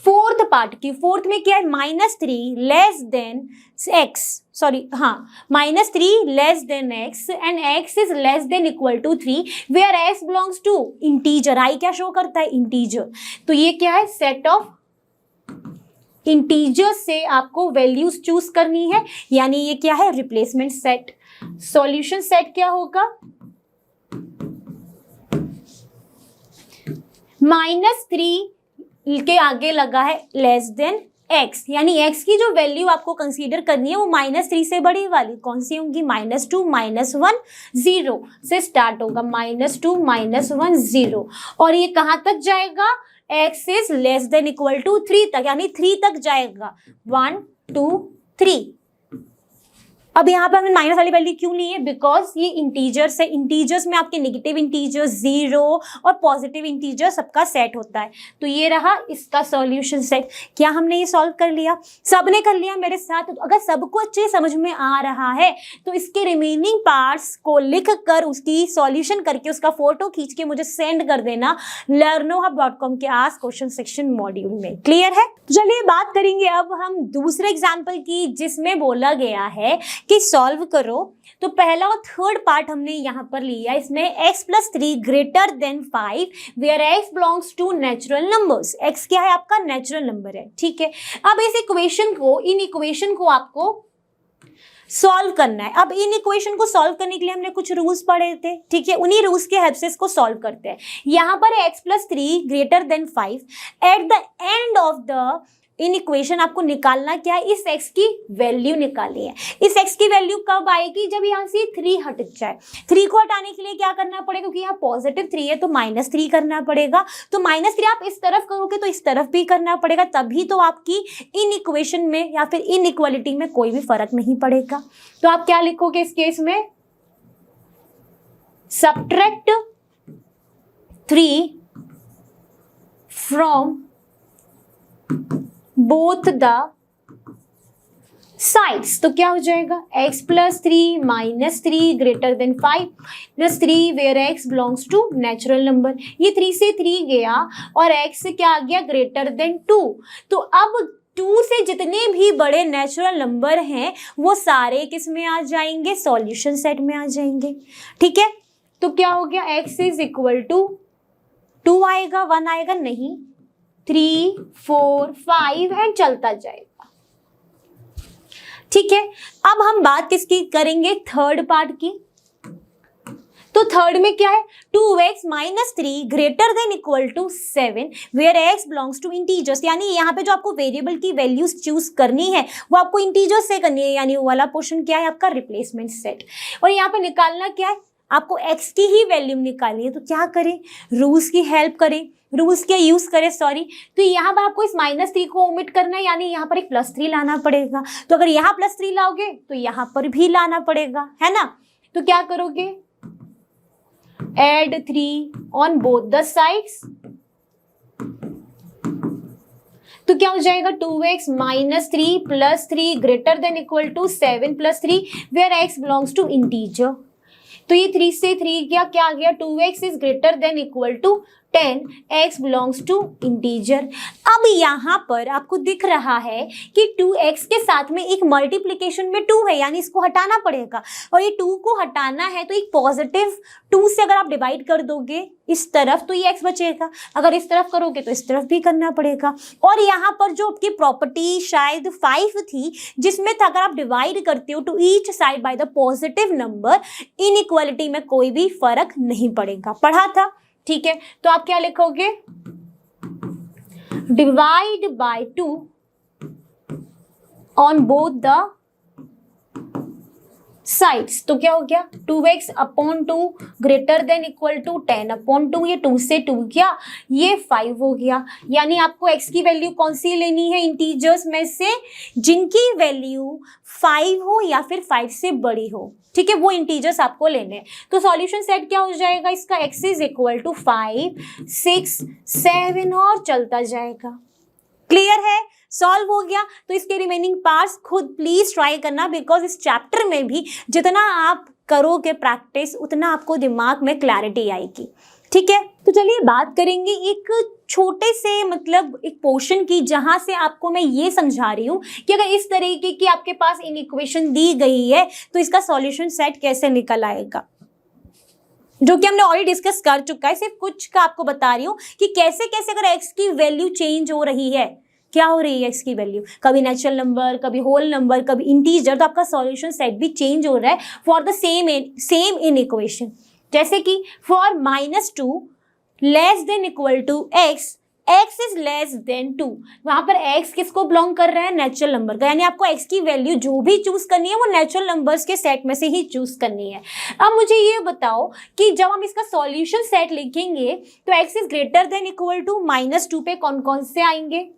फोर्थ पार्ट की। फोर्थ में क्या है, -3 लेस देन x, सॉरी हाँ, -3 less than x and x is less than equal to 3, where x belongs to integer. i क्या शो करता है, इंटीजर। तो ये क्या है, सेट ऑफ इंटीजर से आपको वैल्यूज चूज करनी है, यानी ये क्या है, रिप्लेसमेंट सेट। सॉल्यूशन सेट क्या होगा, -3 के आगे लगा है लेस देन x, यानी x की जो वैल्यू आपको कंसीडर करनी है वो -3 से बड़ी वाली कौन सी होंगी, -2 -1 0 से स्टार्ट होगा, -2 -1 0, और ये कहां तक जाएगा, x is less than equal to 3 तक, यानी 3 तक जाएगा, 1 2 3। अब यहाँ पे हमने माइनस वाली वैल्यू क्यों ली है, बिकॉज ये इंटीजर्स है। इंटीजर्स में आपके नेगेटिव इंटीजर्स 0 और पॉजिटिव इंटीजर सबका सेट होता है। तो ये रहा इसका सॉल्यूशन सेट। क्या हमने ये सॉल्व कर लिया, सबने कर लिया मेरे साथ। तो अगर सबको अच्छे समझ में आ रहा है तो इसके रिमेनिंग पार्ट्स को लिख कर उसकी सॉल्यूशन करके उसका फोटो खींच के मुझे सेंड कर देना learnohub.com के आस्क क्वेश्चन सेक्शन मॉड्यूल में। क्लियर है, तो चलिए बात करेंगे अब हम दूसरे एग्जाम्पल की, जिसमें बोला गया है कि सॉल्व करो। तो पहला और थर्ड पार्ट हमने यहां पर लिया, इसमें x + 3 greater than 5 where x belongs to natural numbers. x क्या है, आपका नेचुरल नंबर है। ठीक है, अब इस इक्वेशन को, इन इक्वेशन को आपको सॉल्व करना है। अब इन इक्वेशन को सॉल्व करने के लिए हमने कुछ रूल्स पढ़े थे, ठीक है, उन्हीं रूल्स के हेल्प से इसको सॉल्व करते हैं। यहां पर x + 3 greater than 5 at the end of the in equation आपको निकालना क्या है, इस x की वैल्यू निकाली है। इस x की वैल्यू कब आएगी, जब यहाँ से 3 हट जाए। 3 को हटाने के लिए क्या करना पड़ेगा, क्योंकि यहाँ पॉजिटिव 3 है तो -3 करना पड़ेगा। तो -3 आप इस तरफ करोगे तो इस तरफ भी करना पड़ेगा, तभी तो आपकी इन इक्वेशन में या फिर इन इक्वालिटी में कोई भी फर्क नहीं पड़ेगा। तो आप क्या लिखोगे इस केस में, subtract 3 from both the sides. तो क्या हो जाएगा, x + 3 - 3 greater than 5 + 3 where x belongs to natural number. ये 3 से 3 गया और x से क्या आ गया, ग्रेटर देन 2। तो अब 2 से जितने भी बड़े नेचुरल नंबर हैं वो सारे किस में आ जाएंगे, सॉल्यूशन सेट में आ जाएंगे। ठीक है, तो क्या हो गया, x = 2 आएगा, 1 आएगा नहीं, 3 4 5 एंड चलता जाएगा। ठीक है, अब हम बात किसकी करेंगे, थर्ड पार्ट की। तो थर्ड में क्या है, 2x - 3 greater than equal to 7 where x belongs to integers. यानी यहाँ पे जो आपको वेरिएबल की वैल्यूज चूज करनी है वो आपको इंटीजर्स से करनी है, यानी वो वाला पोर्शन क्या है आपका, रिप्लेसमेंट सेट। और यहाँ पे निकालना क्या है, आपको x की ही वैल्यू निकालनी है। तो क्या करें, रूल्स की हेल्प करें, रूल्स के यूज करें, सॉरी। तो यहाँ पर आपको इस -3 को ओमिट करना है, यानी यहाँ पर एक +3 लाना पड़ेगा। तो अगर यहाँ +3 लाओगे तो यहाँ पर भी लाना पड़ेगा, है ना। तो क्या करोगे, add 3 on both the sides। तो क्या हो जाएगा, 2x - 3 + 3 greater than equal to 7 + 3 where x belongs to integer. तो ये 3 से 3 क्या आ गया, 2x is greater than equal to 10, x belongs to integer. अब यहाँ पर आपको दिख रहा है कि 2x के साथ में एक मल्टीप्लिकेशन में 2 है, यानी इसको हटाना पड़ेगा। और ये 2 को हटाना है तो एक पॉजिटिव 2 से अगर आप डिवाइड कर दोगे इस तरफ तो ये x बचेगा, अगर इस तरफ करोगे तो इस तरफ भी करना पड़ेगा। और यहाँ पर जो आपकी प्रॉपर्टी शायद 5 थी, जिसमें था अगर आप डिवाइड करते हो to each side by the positive number, inequality में कोई भी फर्क नहीं पड़ेगा, पढ़ा था। ठीक है, तो आप क्या लिखोगे, divide by 2 on both the sides. तो क्या हो गया, 2x / 2 greater than equal to 10 / 2, ये 2 से 2 क्या, ये 5 हो गया। यानी आपको x की वैल्यू कौन सी लेनी है, इंटीजर्स में से जिनकी वैल्यू 5 हो या फिर 5 से बड़ी हो। ठीक है, वो इंटीजर्स आपको लेने हैं। तो सॉल्यूशन सेट क्या हो जाएगा इसका, x = 5 6 7 और चलता जाएगा। क्लियर है, सॉल्व हो गया। तो इसके रिमेनिंग पार्ट्स खुद प्लीज ट्राई करना, बिकॉज इस चैप्टर में भी जितना आप करोगे प्रैक्टिस उतना आपको दिमाग में क्लैरिटी आएगी। ठीक है, तो चलिए बात करेंगे एक छोटे से मतलब एक पोर्शन की, जहां से आपको मैं ये समझा रही हूँ कि अगर इस तरीके की आपके पास इन इक्वेशन दी गई है तो इसका सॉल्यूशन सेट कैसे निकल आएगा, जो कि हमने ऑलरेडी डिस्कस कर चुका है। सिर्फ कुछ का आपको बता रही हूँ कि कैसे कैसे अगर x की वैल्यू चेंज हो रही है, क्या हो रही है x की वैल्यू, कभी नेचुरल नंबर, कभी होल नंबर, कभी इंटीजर, तो आपका सॉल्यूशन सेट भी चेंज हो रहा है for the same inequation. जैसे कि for -2 less than equal to x is less than 2, वहां पर x किसको बिलोंग कर रहा है, नेचुरल नंबर का। यानी आपको x की वैल्यू जो भी चूज करनी है वो नेचुरल नंबर्स के सेट में से ही चूज करनी है। अब मुझे ये बताओ कि जब हम इसका सॉल्यूशन सेट लिखेंगे तो x is greater than equal to -2 पे कौन कौन से आएंगे,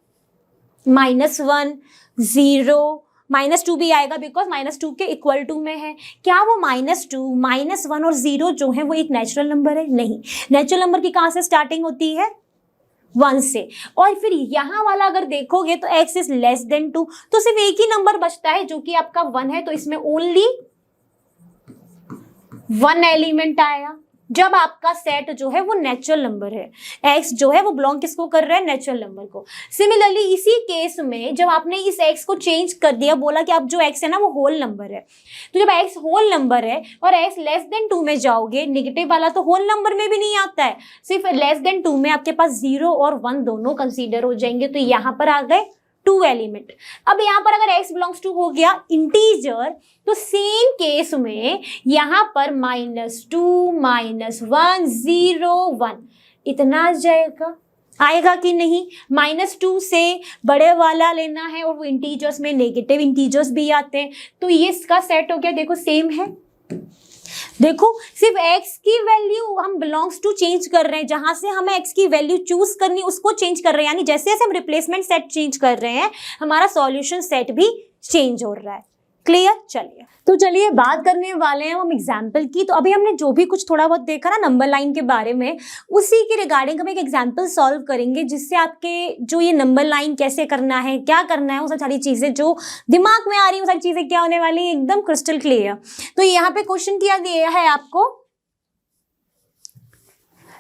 -1 0 -2 भी आएगा, बिकॉज -2 के इक्वल टू में है। क्या वो -2 -1 और 0 जो है वो एक नेचुरल नंबर है, नहीं। नेचुरल नंबर की कहाँ से स्टार्टिंग होती है, 1 से। और फिर यहाँ वाला अगर देखोगे तो x इज लेस देन 2, तो सिर्फ एक ही नंबर बचता है जो कि आपका 1 है। तो इसमें ओनली 1 एलिमेंट आया जब आपका सेट जो है वो नेचुरल नंबर है। x जो है वो बिलोंग किसको कर रहा है, नेचुरल नंबर को। सिमिलरली इसी केस में जब आपने इस x को चेंज कर दिया, बोला कि अब जो x है ना वो होल नंबर है, तो जब x होल नंबर है और x लेस देन 2 में जाओगे, नेगेटिव वाला तो होल नंबर में भी नहीं आता है, सिर्फ लेस देन 2 में आपके पास 0 और 1 दोनों कंसीडर हो जाएंगे। तो यहाँ पर आ गए 2 एलिमेंट। अब यहाँ पर अगर x बिलोंग्स टू हो गया इंटीजर, तो सेम केस में यहाँ पर -2 -1 0 1 इतना आ जाएगा। आएगा कि नहीं? -2 से बड़े वाला लेना है और वो इंटीजर्स में नेगेटिव इंटीजर्स भी आते हैं, तो ये इसका सेट हो गया। देखो सेम है, देखो सिर्फ x की वैल्यू हम बिलोंग्स टू चेंज कर रहे हैं, जहां से हमें x की वैल्यू चूज करनी उसको चेंज कर रहे हैं, यानी जैसे जैसे हम रिप्लेसमेंट सेट चेंज कर रहे हैं हमारा सॉल्यूशन सेट भी चेंज हो रहा है। क्लियर? चलिए तो चलिए बात करने वाले हैं हम एग्जाम्पल की। तो अभी हमने जो भी कुछ थोड़ा बहुत देखा ना नंबर लाइन के बारे में, उसी के रिगार्डिंग हम एक एग्जाम्पल सॉल्व करेंगे, जिससे आपके जो ये नंबर लाइन कैसे करना है, क्या करना है, वो सब सारी चीजें जो दिमाग में आ रही है वो सारी चीजें क्या होने वाली है, एकदम क्रिस्टल क्लियर। तो यहाँ पे क्वेश्चन क्या दिया है आपको,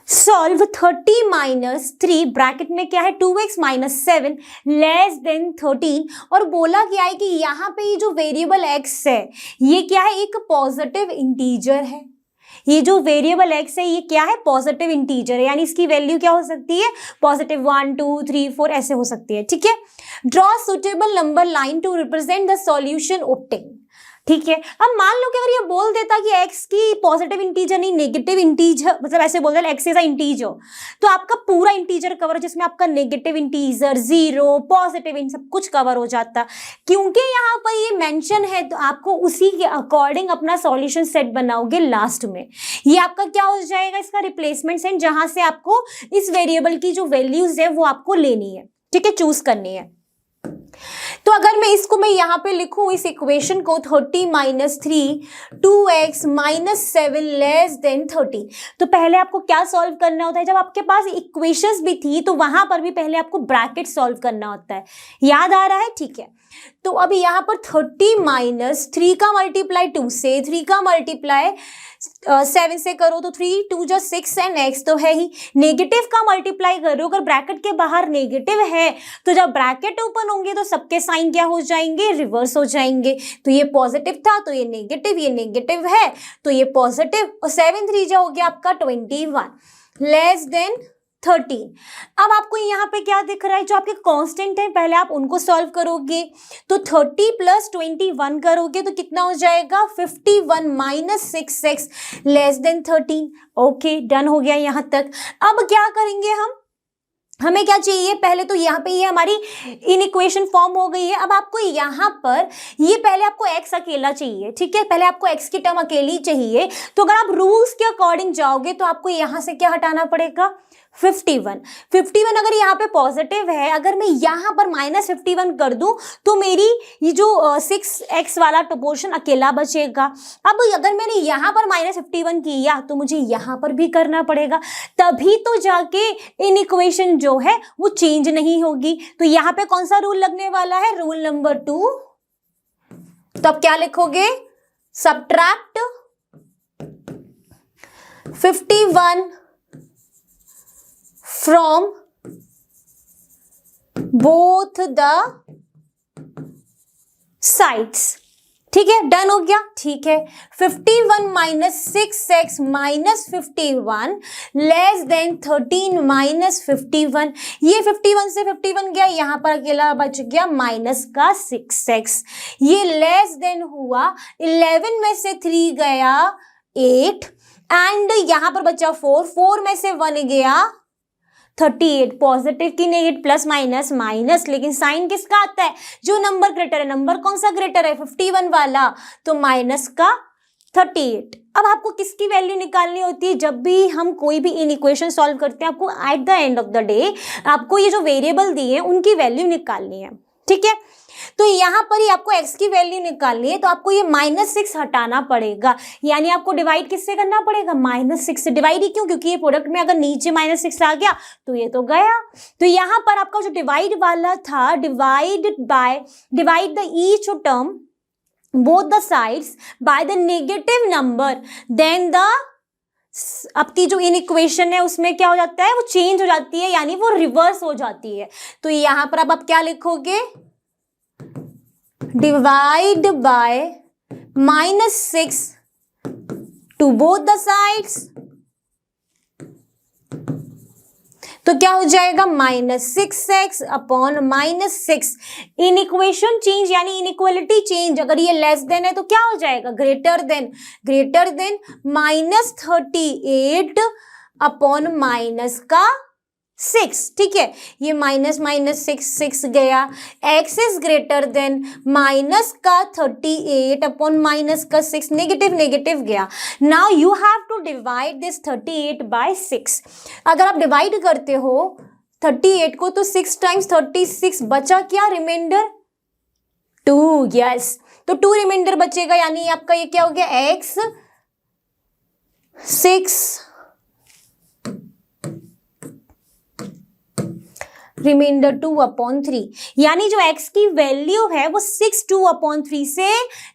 सॉल्व 30 - 3 ब्रैकेट में क्या है 2x - 7 < 13, और बोला क्या है कि यहाँ पे ये जो वेरिएबल x है ये क्या है, एक पॉजिटिव इंटीजर है। ये जो वेरिएबल x है ये क्या है, पॉजिटिव इंटीजर है, यानी इसकी वैल्यू क्या हो सकती है, +1 2 3 4 ऐसे हो सकती है। ठीक है, draw suitable number line to represent the solution obtain. ठीक है, अब मान लो कि अगर ये बोल देता कि x की पॉजिटिव इंटीजर नहीं नेगेटिव इंटीजर, मतलब ऐसे बोल देता x इज अ इंटीजर, तो आपका पूरा इंटीजर कवर, जिसमें आपका नेगेटिव इंटीजर, 0, पॉजिटिव इन सब कुछ कवर हो जाता। क्योंकि यहाँ पर ये मेंशन है तो आपको उसी के अकॉर्डिंग अपना सॉल्यूशन सेट बनाओगे लास्ट में। ये आपका क्या हो जाएगा, इसका रिप्लेसमेंट सेट, जहां से आपको इस वेरिएबल की जो वैल्यूज है वो आपको लेनी है। ठीक है, चूज करनी है। तो अगर मैं इसको यहाँ पे लिखूं इस इक्वेशन को 30 - 3 2x - 7 < 13, तो पहले आपको क्या सॉल्व करना होता है, जब आपके पास इक्वेशंस भी थी तो वहां पर भी पहले आपको ब्रैकेट सॉल्व करना होता है। याद आ रहा है? ठीक है, तो अभी यहाँ पर 30 - 3 का मल्टीप्लाई 2 से, 3 का मल्टीप्लाई 7 से करो तो 3 2 जा 6 एंड x तो है ही। नेगेटिव का मल्टीप्लाई करो, अगर ब्रैकेट के बाहर नेगेटिव है तो जब ब्रैकेट ओपन होंगे तो सबके साइन क्या हो जाएंगे, रिवर्स हो जाएंगे। तो ये पॉजिटिव था तो ये नेगेटिव है तो ये पॉजिटिव, और 7 3 जा हो गया आपका 21 < 13। अब आपको यहाँ पे क्या दिख रहा है, जो आपके कांस्टेंट है पहले आप उनको सॉल्व करोगे, तो 30 + 21 करोगे तो कितना हो जाएगा, 51 - 6x < 13। ओके, डन हो गया यहाँ तक। अब क्या करेंगे हमें क्या चाहिए, पहले तो यहाँ पे ये हमारी इन इक्वेशन फॉर्म हो गई है। अब आपको यहाँ पर ये पहले आपको x अकेला चाहिए। ठीक है, पहले आपको x की टर्म अकेली चाहिए। तो अगर आप रूल्स के अकॉर्डिंग जाओगे तो आपको यहाँ से क्या हटाना पड़ेगा, 51 अगर यहाँ पे पॉजिटिव है, अगर मैं यहाँ पर -51 कर दूं तो मेरी ये जो 6x वाला पोर्शन अकेला बचेगा। अब अगर मैंने यहाँ पर -51 किया तो मुझे यहाँ पर भी करना पड़ेगा, तभी तो जाके इन इक्वेशन जो है वो चेंज नहीं होगी। तो यहाँ पे कौन सा रूल लगने वाला है, रूल नंबर 2। तो अब क्या लिखोगे, subtract 51 from both the sides। ठीक है, डन हो गया। ठीक है, 51 - 6x - 51 < 13 - 51, ये 51 से 51 गया, यहाँ पर अकेला बच गया माइनस का 6x। ये लेस देन हुआ 11 में से 3 गया 8 एंड यहाँ पर बचा 4 में से 1 गया 38। पॉजिटिव की नेगेटिव प्लस माइनस, लेकिन साइन किसका आता है, जो नंबर ग्रेटर है। नंबर कौन सा ग्रेटर है, 51 वाला, तो माइनस का 38। अब आपको किसकी वैल्यू निकालनी होती है, जब भी हम कोई भी इन इक्वेशन सॉल्व करते हैं आपको at the end of the day आपको ये जो वेरिएबल दिए हैं उनकी वैल्यू निकालनी है। ठीक है, तो यहाँ पर ही आपको x की वैल्यू निकालनी है, तो आपको ये -6 हटाना पड़ेगा, यानी आपको डिवाइड किससे करना पड़ेगा, -6 से। डिवाइड ही क्यों, क्योंकि ये प्रोडक्ट में अगर नीचे -6 आ गया तो ये तो गया। तो यहाँ पर आपका जो डिवाइड वाला था, divide the each term both the sides by the negative number, then the आपकी जो इन इक्वेशन है उसमें क्या हो जाता है, वो चेंज हो जाती है, यानी वो रिवर्स हो जाती है। तो यहाँ पर अब आप क्या लिखोगे, divide by -6 to both the sides, तो क्या हो जाएगा -6x upon -6। Inequation change यानी इनइक्वालिटी चेंज, अगर ये लेस देन है तो क्या हो जाएगा, ग्रेटर देन -38 अपॉन माइनस का 6, ठीक है, ये माइनस माइनस 6 गया। x is greater than minus का 38 अपॉन माइनस का 6, नेगेटिव नेगेटिव गया। Now you have to divide this 38 by 6। अगर आप डिवाइड करते हो 38 को तो 6 टाइम्स 36 बचा क्या रिमाइंडर 2, यस, तो 2 रिमाइंडर बचेगा, यानी आपका ये क्या हो गया x 6 रिमाइंडर 2/3, यानी जो x की वैल्यू है वो 6 2/3 से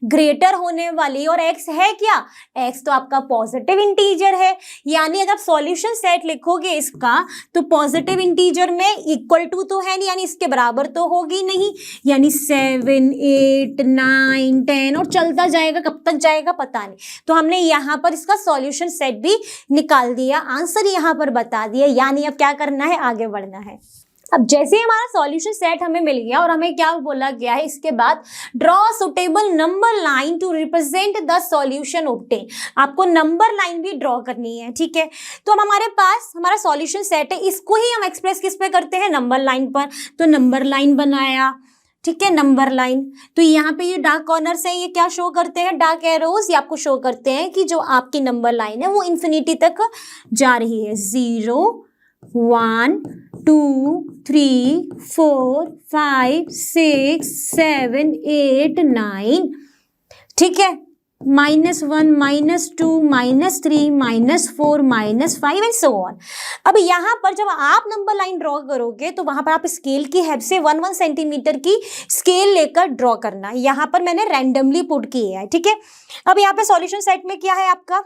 ग्रेटर होने वाली। और x है क्या, x तो आपका पॉजिटिव इंटीजर है, यानी अगर आप सॉल्यूशन सेट लिखोगे इसका तो पॉजिटिव इंटीजर में इक्वल टू तो है नहीं, यानी इसके बराबर तो होगी नहीं, यानी 7 8 9 10 और चलता जाएगा, कब तक जाएगा पता नहीं। तो हमने यहाँ पर इसका सॉल्यूशन सेट भी निकाल दिया, आंसर यहाँ पर बता दिया, यानी अब क्या करना है, आगे बढ़ना है। अब जैसे हमारा सॉल्यूशन सेट हमें मिल गया और हमें क्या बोला गया है इसके बाद, draw suitable number line to represent the solution obtain. आपको नंबर लाइन भी ड्रॉ करनी है, ठीक है। तो अब हमारे पास हमारा सॉल्यूशन सेट है, इसको ही हम एक्सप्रेस किस पे करते हैं, नंबर लाइन पर। तो नंबर लाइन बनाया, ठीक है, नंबर लाइन। तो यहाँ पे ये डार्क कॉर्नर्स है, ये क्या शो करते हैं, डार्क एरोज, ये आपको शो करते हैं कि जो आपकी नंबर लाइन है वो इन्फिनिटी तक जा रही है। 0 1 2 3 4 5 6 7 8 9, ठीक है, -1 -2 -3 -4 -5 एंड सो ऑन। अब यहाँ पर जब आप नंबर लाइन ड्रॉ करोगे तो वहां पर आप स्केल की हेल्प से 1 सेंटीमीटर की स्केल लेकर ड्रॉ करना। यहाँ पर मैंने रैंडमली पुट किया है, ठीक है। अब यहाँ पे सॉल्यूशन सेट में क्या है आपका,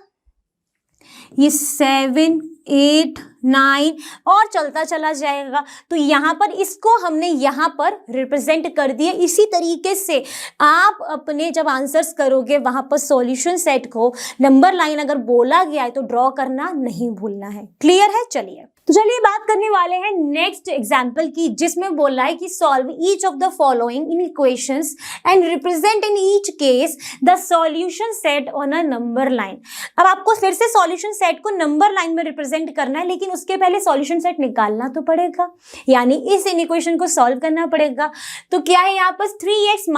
ये 7 8 9 और चलता चला जाएगा। तो यहाँ पर इसको हमने यहाँ पर रिप्रेजेंट कर दिया। इसी तरीके से आप अपने जब आंसर्स करोगे वहां पर सॉल्यूशन सेट को नंबर लाइन अगर बोला गया है तो ड्रॉ करना नहीं भूलना है। क्लियर है, चलिए तो चलिए बात करने वाले हैं नेक्स्ट एग्जाम्पल की, जिसमें बोला है कि solve each of the following in equations and represent in each case the solution set on a number line. अब आपको फिर से सॉल्यूशन सेट को नंबर लाइन में रिप्रेजेंट करना है, लेकिन उसके पहले सॉल्यूशन सेट निकालना तो पड़ेगा, यानी इस इक्वेशन को सॉल्व करना पड़ेगा। तो क्या है यहाँ पर 3x -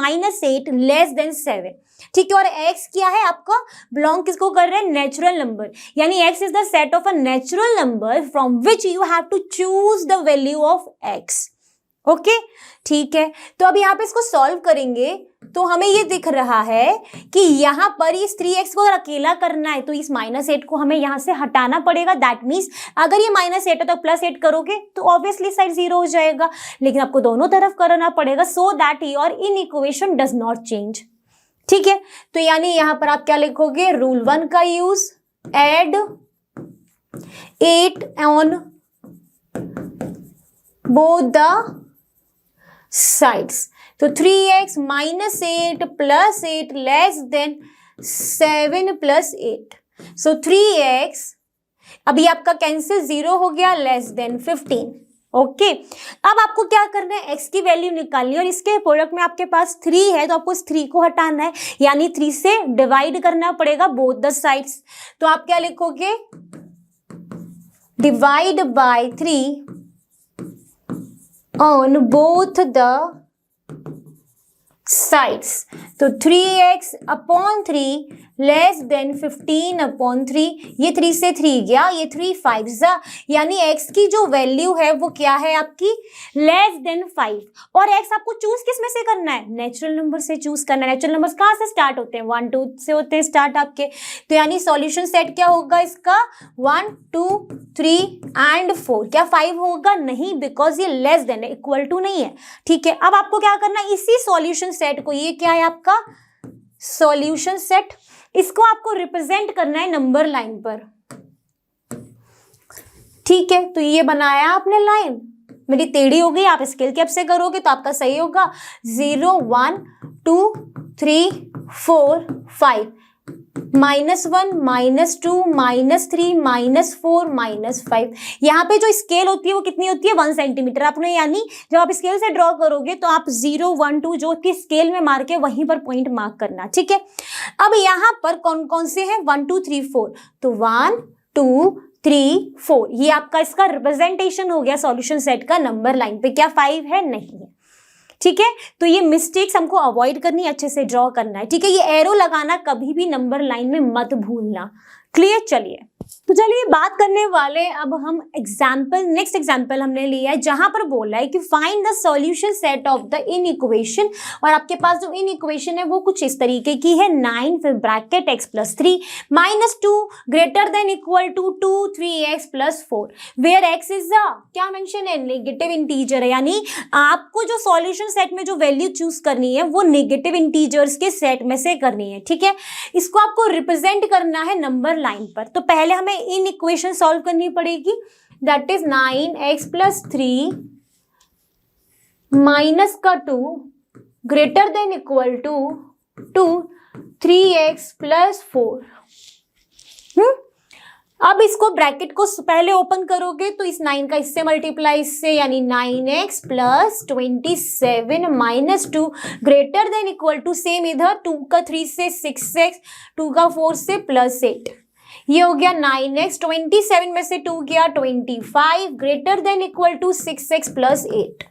8 लेस देन 7, ठीक है, और x क्या है आपका, बिलोंग किसको कर रहे हैं, नेचुरल नंबर, यानी x is the set of a natural number from which you have to choose the value of x। Okay, ठीक है। तो अब यहाँ पे इसको सॉल्व करेंगे तो हमें ये दिख रहा है कि यहाँ पर इस 3x को अगर अकेला करना है तो इस -8 को हमें यहाँ से हटाना पड़ेगा। दैट मीन्स अगर ये -8 है तो +8 करोगे तो ऑब्वियसली साइड 0 हो जाएगा, लेकिन आपको दोनों तरफ करना पड़ेगा so that your in equation does not change, ठीक है। तो यानी यहां पर आप क्या लिखोगे, रूल 1 का use, add 8 on both the sides. तो 3x - 8 + 8 लेस देन 7 + 8, सो 3x, अभी आपका कैंसिल 0 हो गया, लेस देन 15। ओके, अब आपको क्या करना है, x की वैल्यू निकालनी है और इसके प्रोडक्ट में आपके पास 3 है तो आपको इस 3 को हटाना है, यानी 3 से डिवाइड करना पड़ेगा बोथ द साइड्स। तो आप क्या लिखोगे, divide by 3 on both the sides. तो 3x/3 लेस देन 15/3, ये 3 से 3 गया, ये 3 5 यानी x की जो वैल्यू है वो क्या है आपकी, लेस देन 5। और x आपको चूज किस में से करना है, नेचुरल नंबर से चूज करना है। नेचुरल नंबर्स कहाँ से स्टार्ट होते हैं, 1 2 से होते हैं स्टार्ट आपके। तो यानी सॉल्यूशन सेट क्या होगा इसका, 1 2 3 एंड 4। क्या 5 होगा, नहीं, बिकॉज ये लेस देन है, इक्वल टू नहीं है, ठीक है। अब आपको क्या करना है, इसी सॉल्यूशन सेट को, ये क्या है आपका सॉल्यूशन सेट, इसको आपको रिप्रेजेंट करना है नंबर लाइन पर, ठीक है। तो ये बनाया आपने लाइन, मेरी टेढ़ी हो गई, आप स्केल कैप से करोगे तो आपका सही होगा। 0 1 2 3 4 5 -1 -2 -3 -4 -5। यहाँ पे जो स्केल होती है वो कितनी होती है, 1 सेंटीमीटर। आपने यानी जब आप स्केल से ड्रॉ करोगे तो आप 0 1 2 जो कि स्केल में मार के वहीं पर पॉइंट मार्क करना, ठीक है। अब यहाँ पर कौन कौन से हैं, 1 2 3 4, तो 1 2 3 4, ये आपका इसका रिप्रेजेंटेशन हो गया सॉल्यूशन सेट का नंबर लाइन पे। क्या 5 है? नहीं है। ठीक है, तो ये मिस्टेक्स हमको अवॉइड करनी, अच्छे से ड्रॉ करना है। ठीक है, ये एरो लगाना कभी भी नंबर लाइन में मत भूलना। क्लियर? चलिए, तो चलिए बात करने वाले अब हम एग्जाम्पल, नेक्स्ट एग्जाम्पल हमने लिया है जहां पर बोला है कि find the solution set of the in equation, और आपके पास जो इन इक्वेशन है वो कुछ इस तरीके की है, 9 फिर bracket x plus 3 minus 2 greater than equal to 2 3x plus 4 where x is the क्या मेंशन है, नेगेटिव इंटीजर है। यानी आपको जो सॉल्यूशन सेट में जो वैल्यू चूज करनी है वो नेगेटिव इंटीजर्स के सेट में से करनी है। ठीक है, इसको आपको रिप्रेजेंट करना है नंबर लाइन पर। तो पहले हमें इन इक्वेशन सॉल्व करनी पड़ेगी, that is 9x plus 3 minus का 2 greater than equal to 2 3x plus 4। अब इसको ब्रैकेट को पहले ओपन करोगे तो इस 9 का इससे मल्टीप्लाई इससे, यानी 9x plus 27 minus 2 greater than equal to, same इधर 2 का 3 से 6x, 2 का 4 से प्लस 8, ये हो गया 9x, 27 में से 2 गया 25 greater than equal to 6x plus 8।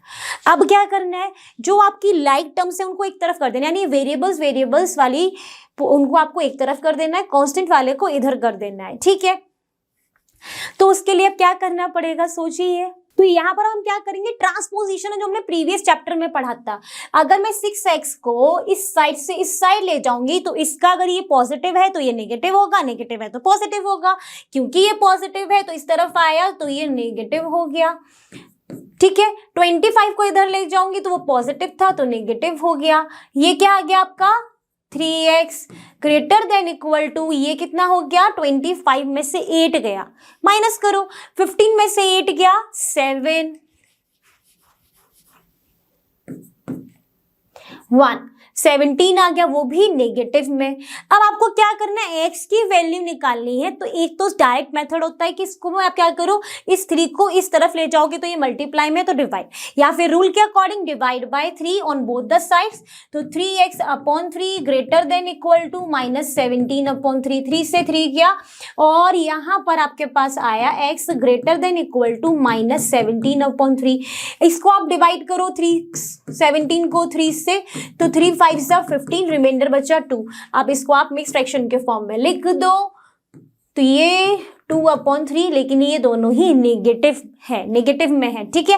अब क्या करना है, जो आपकी लाइक टर्म्स है उनको एक तरफ कर देना, यानी वेरिएबल्स वाली उनको आपको एक तरफ कर देना है, कांस्टेंट वाले को इधर कर देना है। ठीक है, तो उसके लिए अब क्या करना पड़ेगा, सोचिए। तो यहाँ पर हम क्या करेंगे, ट्रांसपोजिशन जो हमने प्रीवियस चैप्टर में पढ़ा था, अगर मैं 6x को इस साइड से इस साइड ले जाऊंगी तो इसका अगर ये पॉजिटिव है तो ये नेगेटिव होगा, नेगेटिव है तो पॉजिटिव होगा, क्योंकि ये पॉजिटिव है तो इस तरफ आया तो ये नेगेटिव हो गया। ठीक है, 25 को इधर ले जाऊंगी तो वो पॉजिटिव था तो नेगेटिव हो गया। ये क्या आ गया आपका 3x greater than equal to, ये कितना हो गया 25 में से 8 गया, माइनस करो 15 में से 8 गया 7 1 17 आ गया, वो भी नेगेटिव में। अब आपको क्या करना है, x की वैल्यू निकालनी है। तो एक तो डायरेक्ट मेथड होता है कि इसको आप क्या करो, इस 3 को इस तरफ ले जाओगे तो ये मल्टीप्लाई में तो डिवाइड, या फिर रूल के according divide by 3 on both the sides. तो 3x upon 3 greater than equal to minus 17 upon 3, 3 से 3 गया, और यहाँ पर आपके पास आया x greater than equal to minus 17 upon 3। इसको आप डिवाइड करो 17 को 3 से, तो 3 5 15, रिमाइंडर बचा 2। अब इसको आप मिक्स फ्रैक्शन के फॉर्म में लिख दो, तो ये 2/3, लेकिन ये दोनों ही नेगेटिव है, नेगेटिव में है। ठीक है,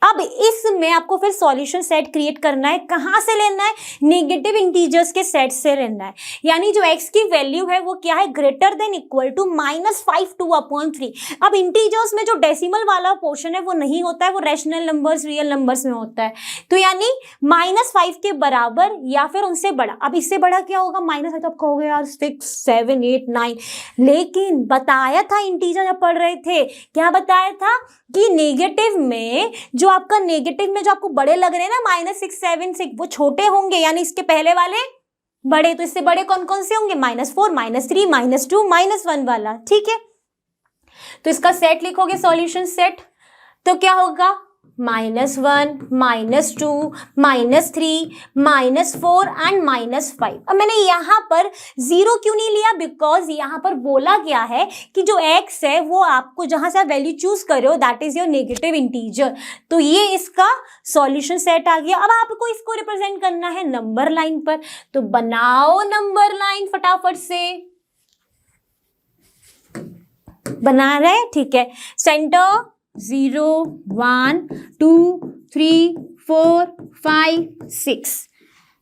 अब इसमें आपको फिर सॉल्यूशन सेट क्रिएट करना है। कहाँ से लेना है, नेगेटिव इंटीजर्स के सेट से लेना है। यानी जो x की वैल्यू है वो क्या है, ग्रेटर देन इक्वल टू -5 2/3। अब इंटीजर्स में जो डेसिमल वाला पोर्शन है वो नहीं होता है, वो रैशनल नंबर्स रियल नंबर्स में होता है। तो यानी -5 के बराबर या फिर उनसे बड़ा। अब इससे बड़ा क्या होगा, माइनस है तो आप कहोगे यार 6 7 8 9, लेकिन बताया था इंटीजर जब पढ़ रहे थे, क्या बताया था कि नेगेटिव में जो आपका नेगेटिव में जो आपको बड़े लग रहे हैं ना -6 7 6, वो छोटे होंगे, यानी इसके पहले वाले बड़े। तो इससे बड़े कौन कौन से होंगे, -4 -3 -2 -1 वाला। ठीक है, तो इसका सेट लिखोगे, सॉल्यूशन सेट, तो क्या होगा -1 -2 -3 -4 एंड -5। अब मैंने यहाँ पर 0 क्यों नहीं लिया, बिकॉज यहाँ पर बोला गया है कि जो x है वो आपको जहां से आप वैल्यू चूज कर रहे हो that is your negative integer. तो ये इसका सॉल्यूशन सेट आ गया। अब आपको इसको रिप्रेजेंट करना है नंबर लाइन पर, तो बनाओ नंबर लाइन फटाफट से, बना रहे। ठीक है, सेंटर 0 1 2 3 4 5 6,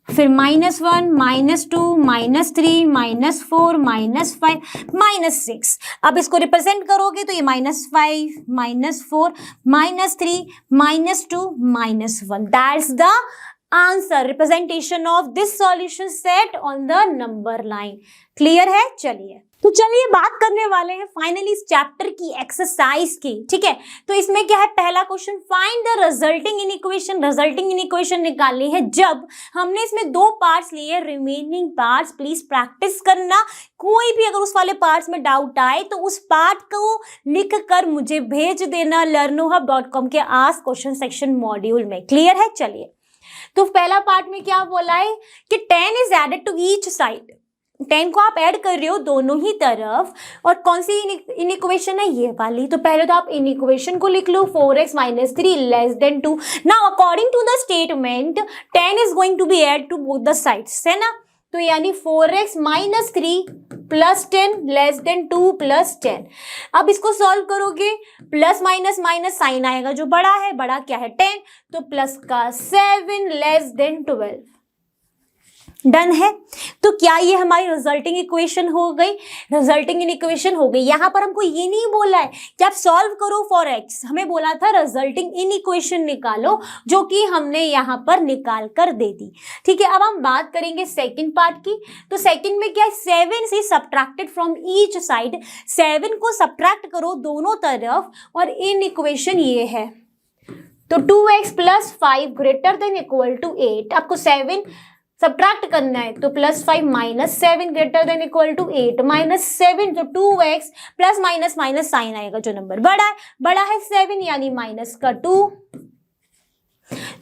फिर -1 -2 -3 -4 -5 -6। अब इसको रिप्रेजेंट करोगे तो ये -5 -4 -3 -2 -1, that's the answer, representation of this solution set on the number line. Clear है? चलिए, तो चलिए बात करने वाले हैं फाइनली इस चैप्टर की एक्सरसाइज की। ठीक है, तो इसमें क्या है, पहला question, find the resulting in equation. Resulting in equation निकालनी है जब हमने इसमें 2 पार्ट्स लिए, रिमेनिंग पार्ट्स प्लीज प्रैक्टिस करना। कोई भी अगर उस वाले पार्ट्स में डाउट आए तो उस पार्ट को लिख कर मुझे भेज देना learnohub.com के आस्क क्वेश्चन सेक्शन मॉड्यूल में। क्लियर है? चलिए, तो पहला पार्ट में क्या बोला है कि 10 is added to each side. 10 को आप ऐड कर रहे हो दोनों ही तरफ, और कौन सी इनइक्वेशन है, ये वाली। तो पहले तो आप इनइक्वेशन को लिख लो, 4x - 3 less than 2। Now according to the statement 10 is going to be add to both the sides, है ना। तो यानी 4x - 3 plus 10 less than 2 plus 10। अब इसको सॉल्व करोगे, प्लस माइनस माइनस साइन आएगा, जो बड़ा है, बड़ा क्या है 10, तो प्लस का 7 लेस देन 12। डन है। तो क्या ये हमारी रिजल्टिंग इक्वेशन हो गई, रिजल्टिंग इन इक्वेशन हो गई। यहां पर हमको ये नहीं बोला है कि आप सॉल्व करो फॉर x, हमें बोला था रिजल्टिंग इन इक्वेशन निकालो, जो कि हमने यहां पर निकाल कर दे दी। ठीक है, अब हम बात करेंगे सेकंड पार्ट की। तो सेकंड में क्या है, 7 से सब्ट्रैक्टेड फ्रॉम ईच साइड, 7 को सब्ट्रैक्ट करो दोनों तरफ, और इन इक्वेशन ये है। तो 2x + 5 greater than equal to 8, आपको 7 सब्ट्रैक्ट करना है, तो +5 - 7 ग्रेटर देन इक्वल टू 8 -7, तो 2x plus minus minus sign आएगा, जो नंबर बड़ा है 7, यानी -2।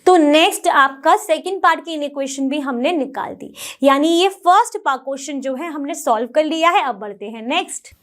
तो नेक्स्ट आपका सेकंड पार्ट की इक्वेशन भी हमने निकाल दी, यानी ये फर्स्ट पार्ट क्वेश्चन जो है हमने सॉल्व कर लिया है। अब बढ़ते हैं नेक्स्ट।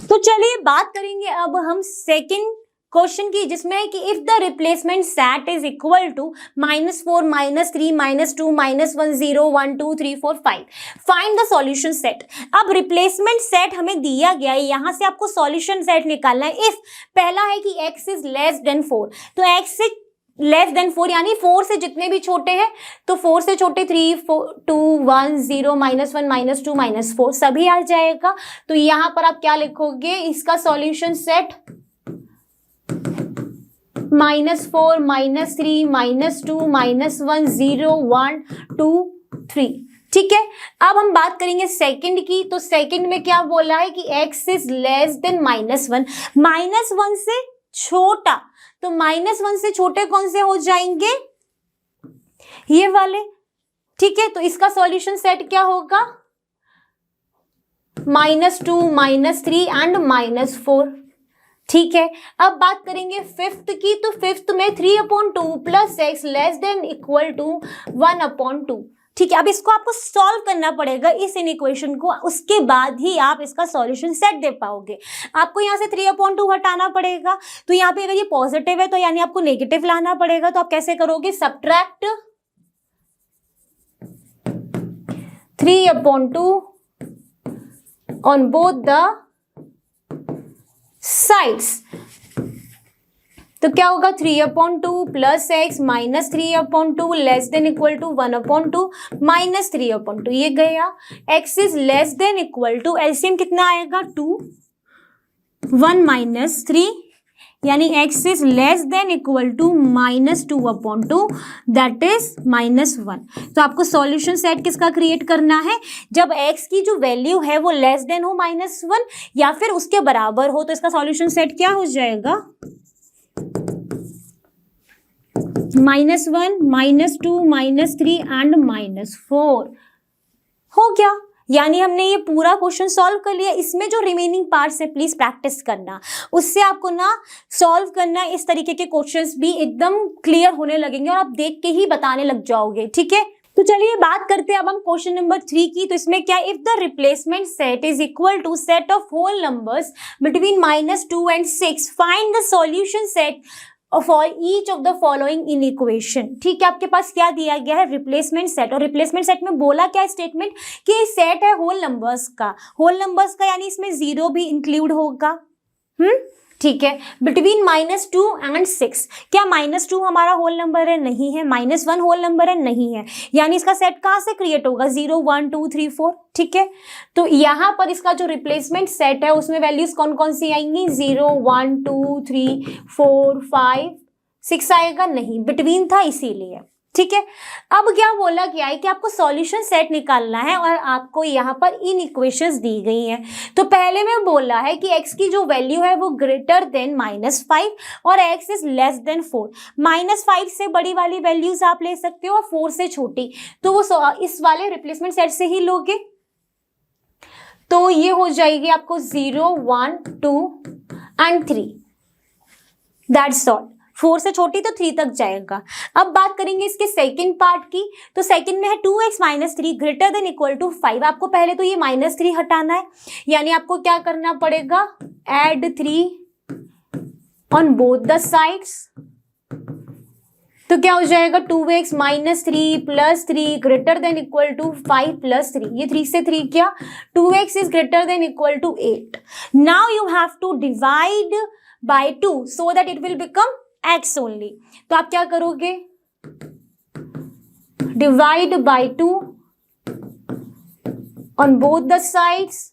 तो चलिए बात करेंगे अब हम सेकंड क्वेश्चन की, जिसमें है कि if the replacement set is equal to -4 - 3 -2 -1 0 1 2 3 4 5, find the solution set. अब रिप्लेसमेंट सेट हमें दिया गया है, यहां से आपको सॉल्यूशन सेट निकालना है। इफ पहला है कि x इज लेस देन 4, तो x से लेस देन 4 यानी 4 से जितने भी छोटे हैं, तो 4 से छोटे 3 4 2 1 0 -1 -2 -4 सभी आ जाएगा। तो यहां पर आप क्या लिखोगे, इसका सॉल्यूशन सेट -4 -3 -2 -1 0 1 2 3। ठीक है, अब हम बात करेंगे सेकंड की। तो सेकंड में क्या बोला है कि x इज लेस देन -1, -1 से छोटा, तो -1 से छोटे कौन से हो जाएंगे, ये वाले। ठीक है, तो इसका सॉल्यूशन सेट क्या होगा, -2 -3 एंड -4। ठीक है, अब बात करेंगे फिफ्थ की। तो फिफ्थ में 3/2 plus x less than equal to 1/2। ठीक है, अब इसको आपको सॉल्व करना पड़ेगा इस इक्वेशन को, उसके बाद ही आप इसका सॉल्यूशन सेट दे पाओगे। आपको यहाँ से 3/2 हटाना पड़ेगा, तो यहाँ पे अगर ये पॉजिटिव है तो यानी आपको नेगेटिव लाना पड़ेगा। तो आप कैसे करोगे, subtract 3/2 on both the sides. तो क्या होगा, 3/2 plus x minus 3/2 less than equal to 1/2 minus 3/2, ये गया। x is less than equal to, LCM कितना आएगा 2 1 - 3, यानी x is less than equal to -2/2, that is -1। तो आपको सॉल्यूशन सेट किसका क्रिएट करना है, जब x की जो वैल्यू है वो लेस देन हो -1 या फिर उसके बराबर हो। तो इसका सॉल्यूशन सेट क्या हो जाएगा, -1 -2 -3 एंड -4 हो गया। यानी हमने ये पूरा क्वेश्चन सॉल्व कर लिया। इसमें जो रिमेनिंग पार्ट्स है प्लीज प्रैक्टिस करना, उससे आपको ना सॉल्व करना इस तरीके के क्वेश्चंस भी एकदम क्लियर होने लगेंगे और आप देख के ही बताने लग जाओगे। ठीक है, तो चलिए बात करते हैं अब हम क्वेश्चन नंबर 3 की। तो इसमें क्या, if the replacement set is equal to set of whole numbers between -2 and 6, find the solution set for each of the following inequation. ठीक है, आपके पास क्या दिया गया है, रिप्लेसमेंट सेट। और रिप्लेसमेंट सेट में बोला क्या स्टेटमेंट, कि सेट है होल नंबर्स का, होल नंबर्स का यानी इसमें 0 भी इंक्लूड होगा। ठीक है, बिटवीन -2 and 6, क्या -2 हमारा होल नंबर है, नहीं है। -1 होल नंबर है, नहीं है। यानी इसका सेट कहाँ से क्रिएट होगा, 0 1 2 3 4। ठीक है, तो यहाँ पर इसका जो रिप्लेसमेंट सेट है उसमें वैल्यूज कौन कौन सी आएंगी, 0 1 2 3 4 5 6 आएगा, नहीं, बिटवीन था इसीलिए। ठीक है, अब क्या बोला गया है कि आपको सॉल्यूशन सेट निकालना है और आपको यहाँ पर इन इक्वेशंस दी गई हैं। तो पहले में बोला है कि x की जो वैल्यू है वो ग्रेटर देन -5 और x इज लेस देन 4। -5 से बड़ी वाली वैल्यूज आप ले सकते हो और 4 से छोटी, तो वो इस वाले रिप्लेसमेंट सेट से ही लोगे। तो ये हो जाएगी आपको 0 1 2 and 3, दैट्स ऑल। 4 से छोटी तो 3 तक जाएगा। अब बात करेंगे इसके सेकंड पार्ट की, तो सेकंड में है 2x - 3 greater than equal to 5। आपको पहले तो ये -3 हटाना है, यानी आपको क्या करना पड़ेगा, add 3 on both the sides. तो क्या हो जाएगा, 2x - 3 + 3 greater than equal to 5 + 3। ये 3 से 3 क्या, 2x is greater than equal to 8। Now you have to divide by 2 so that it will become x only. तो आप क्या करोगे, divide by 2 on both the sides.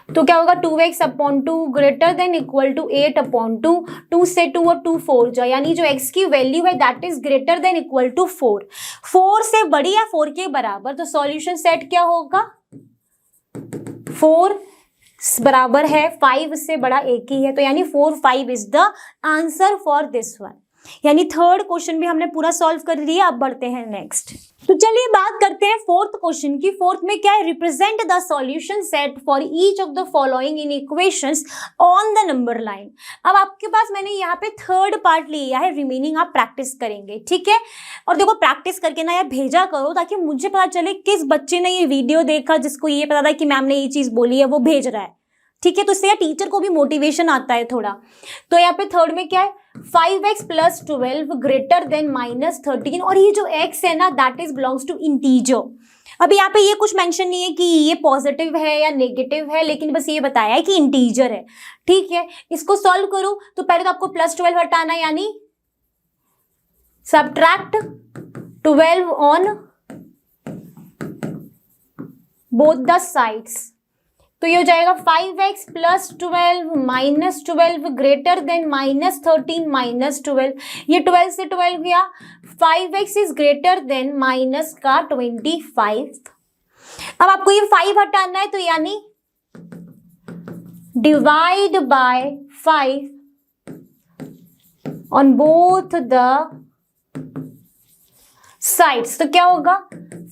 तो क्या होगा, 2x/2 greater than equal to 8/2। 2 से 2 और 2 4 जाए, यानी जो x की वैल्यू है that is greater than equal to 4। 4 से बड़ी या 4 के बराबर, तो सॉल्यूशन सेट क्या होगा, 4 बराबर है 5 से बड़ा एक ही है, तो यानी 4 5 is the answer for this one. यानी थर्ड क्वेश्चन भी हमने पूरा सॉल्व कर लिया। अब बढ़ते हैं नेक्स्ट। तो चलिए बात करते हैं फोर्थ क्वेश्चन की। फोर्थ में क्या है, represent the solution set for each of the following in equations on the number line. अब आपके पास मैंने यहाँ पे थर्ड पार्ट लिया है, रिमेनिंग आप प्रैक्टिस करेंगे, ठीक है। और देखो प्रैक्टिस करके ना यार भेजा करो, ताकि मुझे पता चले किस बच्चे ने ये वीडियो देखा, जिसको ये पता था कि मैम ने ये चीज बोली है, वो भेज रहा है, ठीक है। तो इससे टीचर को भी मोटिवेशन आता है थोड़ा। तो यहाँ पे थर्ड में क्या है, 5x + 12 ग्रेटर देन -13, और ये जो x है ना that is belongs to integer. अभी यहाँ पे ये कुछ मेंशन नहीं है कि ये पॉजिटिव है या नेगेटिव है, लेकिन बस ये बताया है कि इंटीजर है, ठीक है। इसको सॉल्व करो तो पहले तो आपको +12 हटाना है, यानी subtract 12 on both the sides. तो ये हो जाएगा 5x + 12 - 12 ग्रेटर देन -13 - 12। ये 12 से 12 गया, 5x इज ग्रेटर देन -25। अब आपको ये 5 हटाना है, तो यानी divide by 5 on both the sides. तो क्या होगा,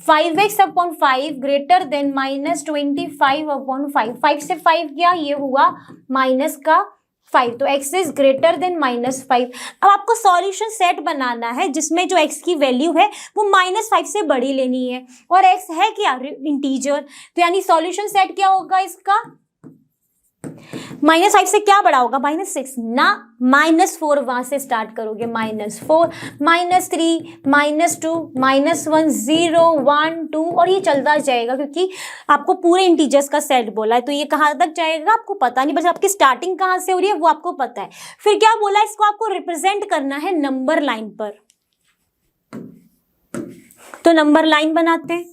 5x/5 ग्रेटर देन -25/5। 5 से 5 गया, ये हुआ -5, तो x इज ग्रेटर देन -5। अब आपको सॉल्यूशन सेट बनाना है जिसमें जो x की वैल्यू है वो -5 से बड़ी लेनी है, और x है क्या, इंटीजर। तो यानी सॉल्यूशन सेट क्या होगा इसका, -5 से क्या बड़ा होगा, -6 ना, -4 वहां से स्टार्ट करोगे, -4 -3 -2 -1 0 1 2, और ये चलता जाएगा क्योंकि आपको पूरे इंटीजर्स का सेट बोला है। तो ये कहाँ तक जाएगा आपको पता नहीं, बस आपकी स्टार्टिंग कहाँ से हो रही है वो आपको पता है। फिर क्या बोला, इसको आपको रिप्रेजेंट करना है नंबर लाइन पर। तो नंबर लाइन बनाते हैं,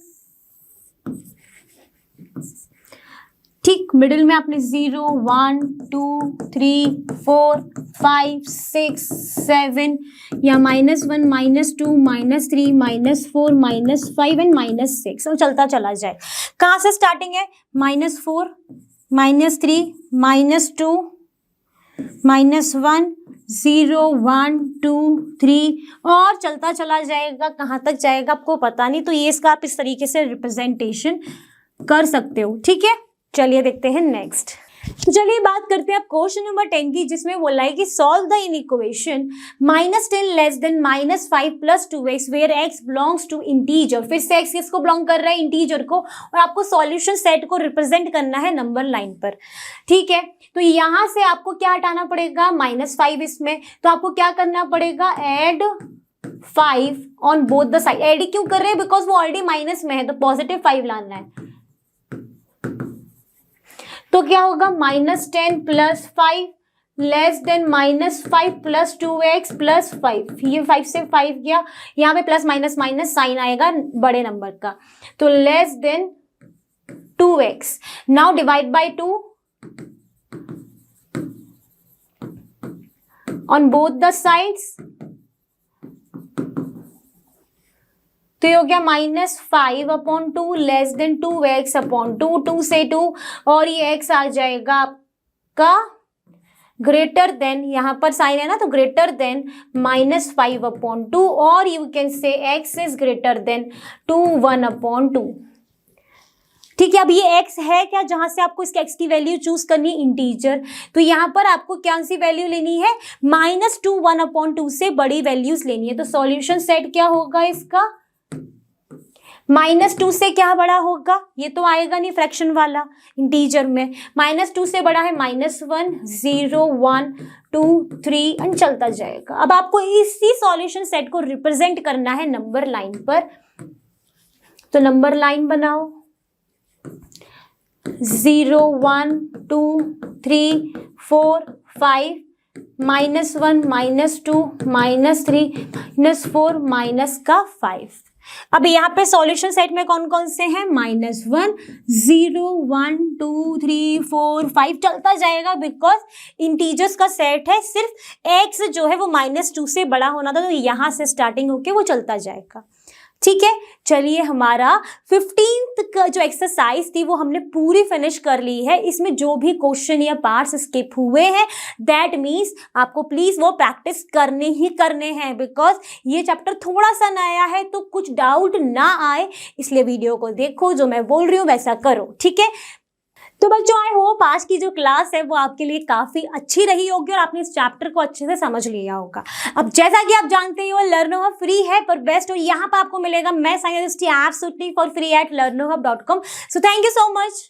ठीक। मिडिल में आपने 0 1 2 3 4 5 6 7 या -1 -2 -3 -4 -5 एंड -6, और चलता चला जाए। कहाँ से स्टार्टिंग है, -4 -3 -2 -1 0 1 2 3, और चलता चला जाएगा। कहाँ तक जाएगा आपको पता नहीं, तो ये इसका आप इस तरीके से रिप्रेजेंटेशन कर सकते हो, ठीक है। चलिए देखते हैं नेक्स्ट। तो चलिए बात करते हैं अब क्वेश्चन नंबर 10 की, जिसमें बोला है कि solve the inequation -10 less than -5 + 2x where x belongs to integer. फिर से x किसको बिलोंग कर रहा है, इंटीजर को, और आपको सॉल्यूशन सेट को रिप्रेजेंट करना है नंबर लाइन पर, ठीक है। तो यहाँ से आपको क्या हटाना पड़ेगा, -5 इसमें, तो आपको क्या करना पड़ेगा, add 5 on both the side. Add क्यों कर रहे हैं, बिकॉज वो ऑलरेडी माइनस में है, तो +5 लाना है। तो क्या होगा, -10 + 5 लेस देन -5 + 2x + 5। ये 5 से 5 गया, यहाँ पे +- साइन आएगा बड़े नंबर का, तो less then 2x। Now divide by 2 on both the sides. तो ये हो गया -5/2 लेस देन 2x/2। 2 से 2, और ये x आ जाएगा आपका ग्रेटर देन, यहाँ पर साइन है ना, तो ग्रेटर देन -5/2, और you can say x is greater then 2 1/2। ठीक है, अब ये x है क्या, जहां से आपको इसके x की वैल्यू चूज करनी है, इंटीजर। तो यहाँ पर आपको क्या सी वैल्यू लेनी है, -2 1/2 से बड़ी वैल्यूज लेनी है। तो सॉल्यूशन सेट क्या होगा इसका, -2 से क्या बड़ा होगा, ये तो आएगा नहीं फ्रैक्शन वाला इंटीजर में, -2 से बड़ा है -1 0 1 2 3 एंड चलता जाएगा। अब आपको इसी सॉल्यूशन सेट को रिप्रेजेंट करना है नंबर लाइन पर, तो नंबर लाइन बनाओ, 0 1 2 3 4 5 -1 -2 -3 -4 -5। अब यहाँ पे सॉल्यूशन सेट में कौन कौन से हैं, -1 0 1 2 3 4 5 चलता जाएगा, बिकॉज इंटीजर्स का सेट है, सिर्फ x जो है वो -2 से बड़ा होना था, तो यहाँ से स्टार्टिंग होके वो चलता जाएगा। ठीक है, चलिए हमारा 15th का जो एक्सरसाइज थी वो हमने पूरी फिनिश कर ली है। इसमें जो भी क्वेश्चन या पार्ट्स स्किप हुए हैं, दैट मीन्स आपको प्लीज वो प्रैक्टिस करने ही करने हैं, बिकॉज ये चैप्टर थोड़ा सा नया है, तो कुछ डाउट ना आए इसलिए वीडियो को देखो, जो मैं बोल रही हूँ वैसा करो। ठीक है, तो बच्चों आई होप आज की जो क्लास है वो आपके लिए काफी अच्छी रही होगी और आपने इस चैप्टर को अच्छे से समझ लिया होगा। अब जैसा कि आप जानते हो लर्नोहब फ्री है पर बेस्ट, और यहाँ पर आपको मिलेगा मैं scientist absolutely for free at learnohub.com। So thank you so much.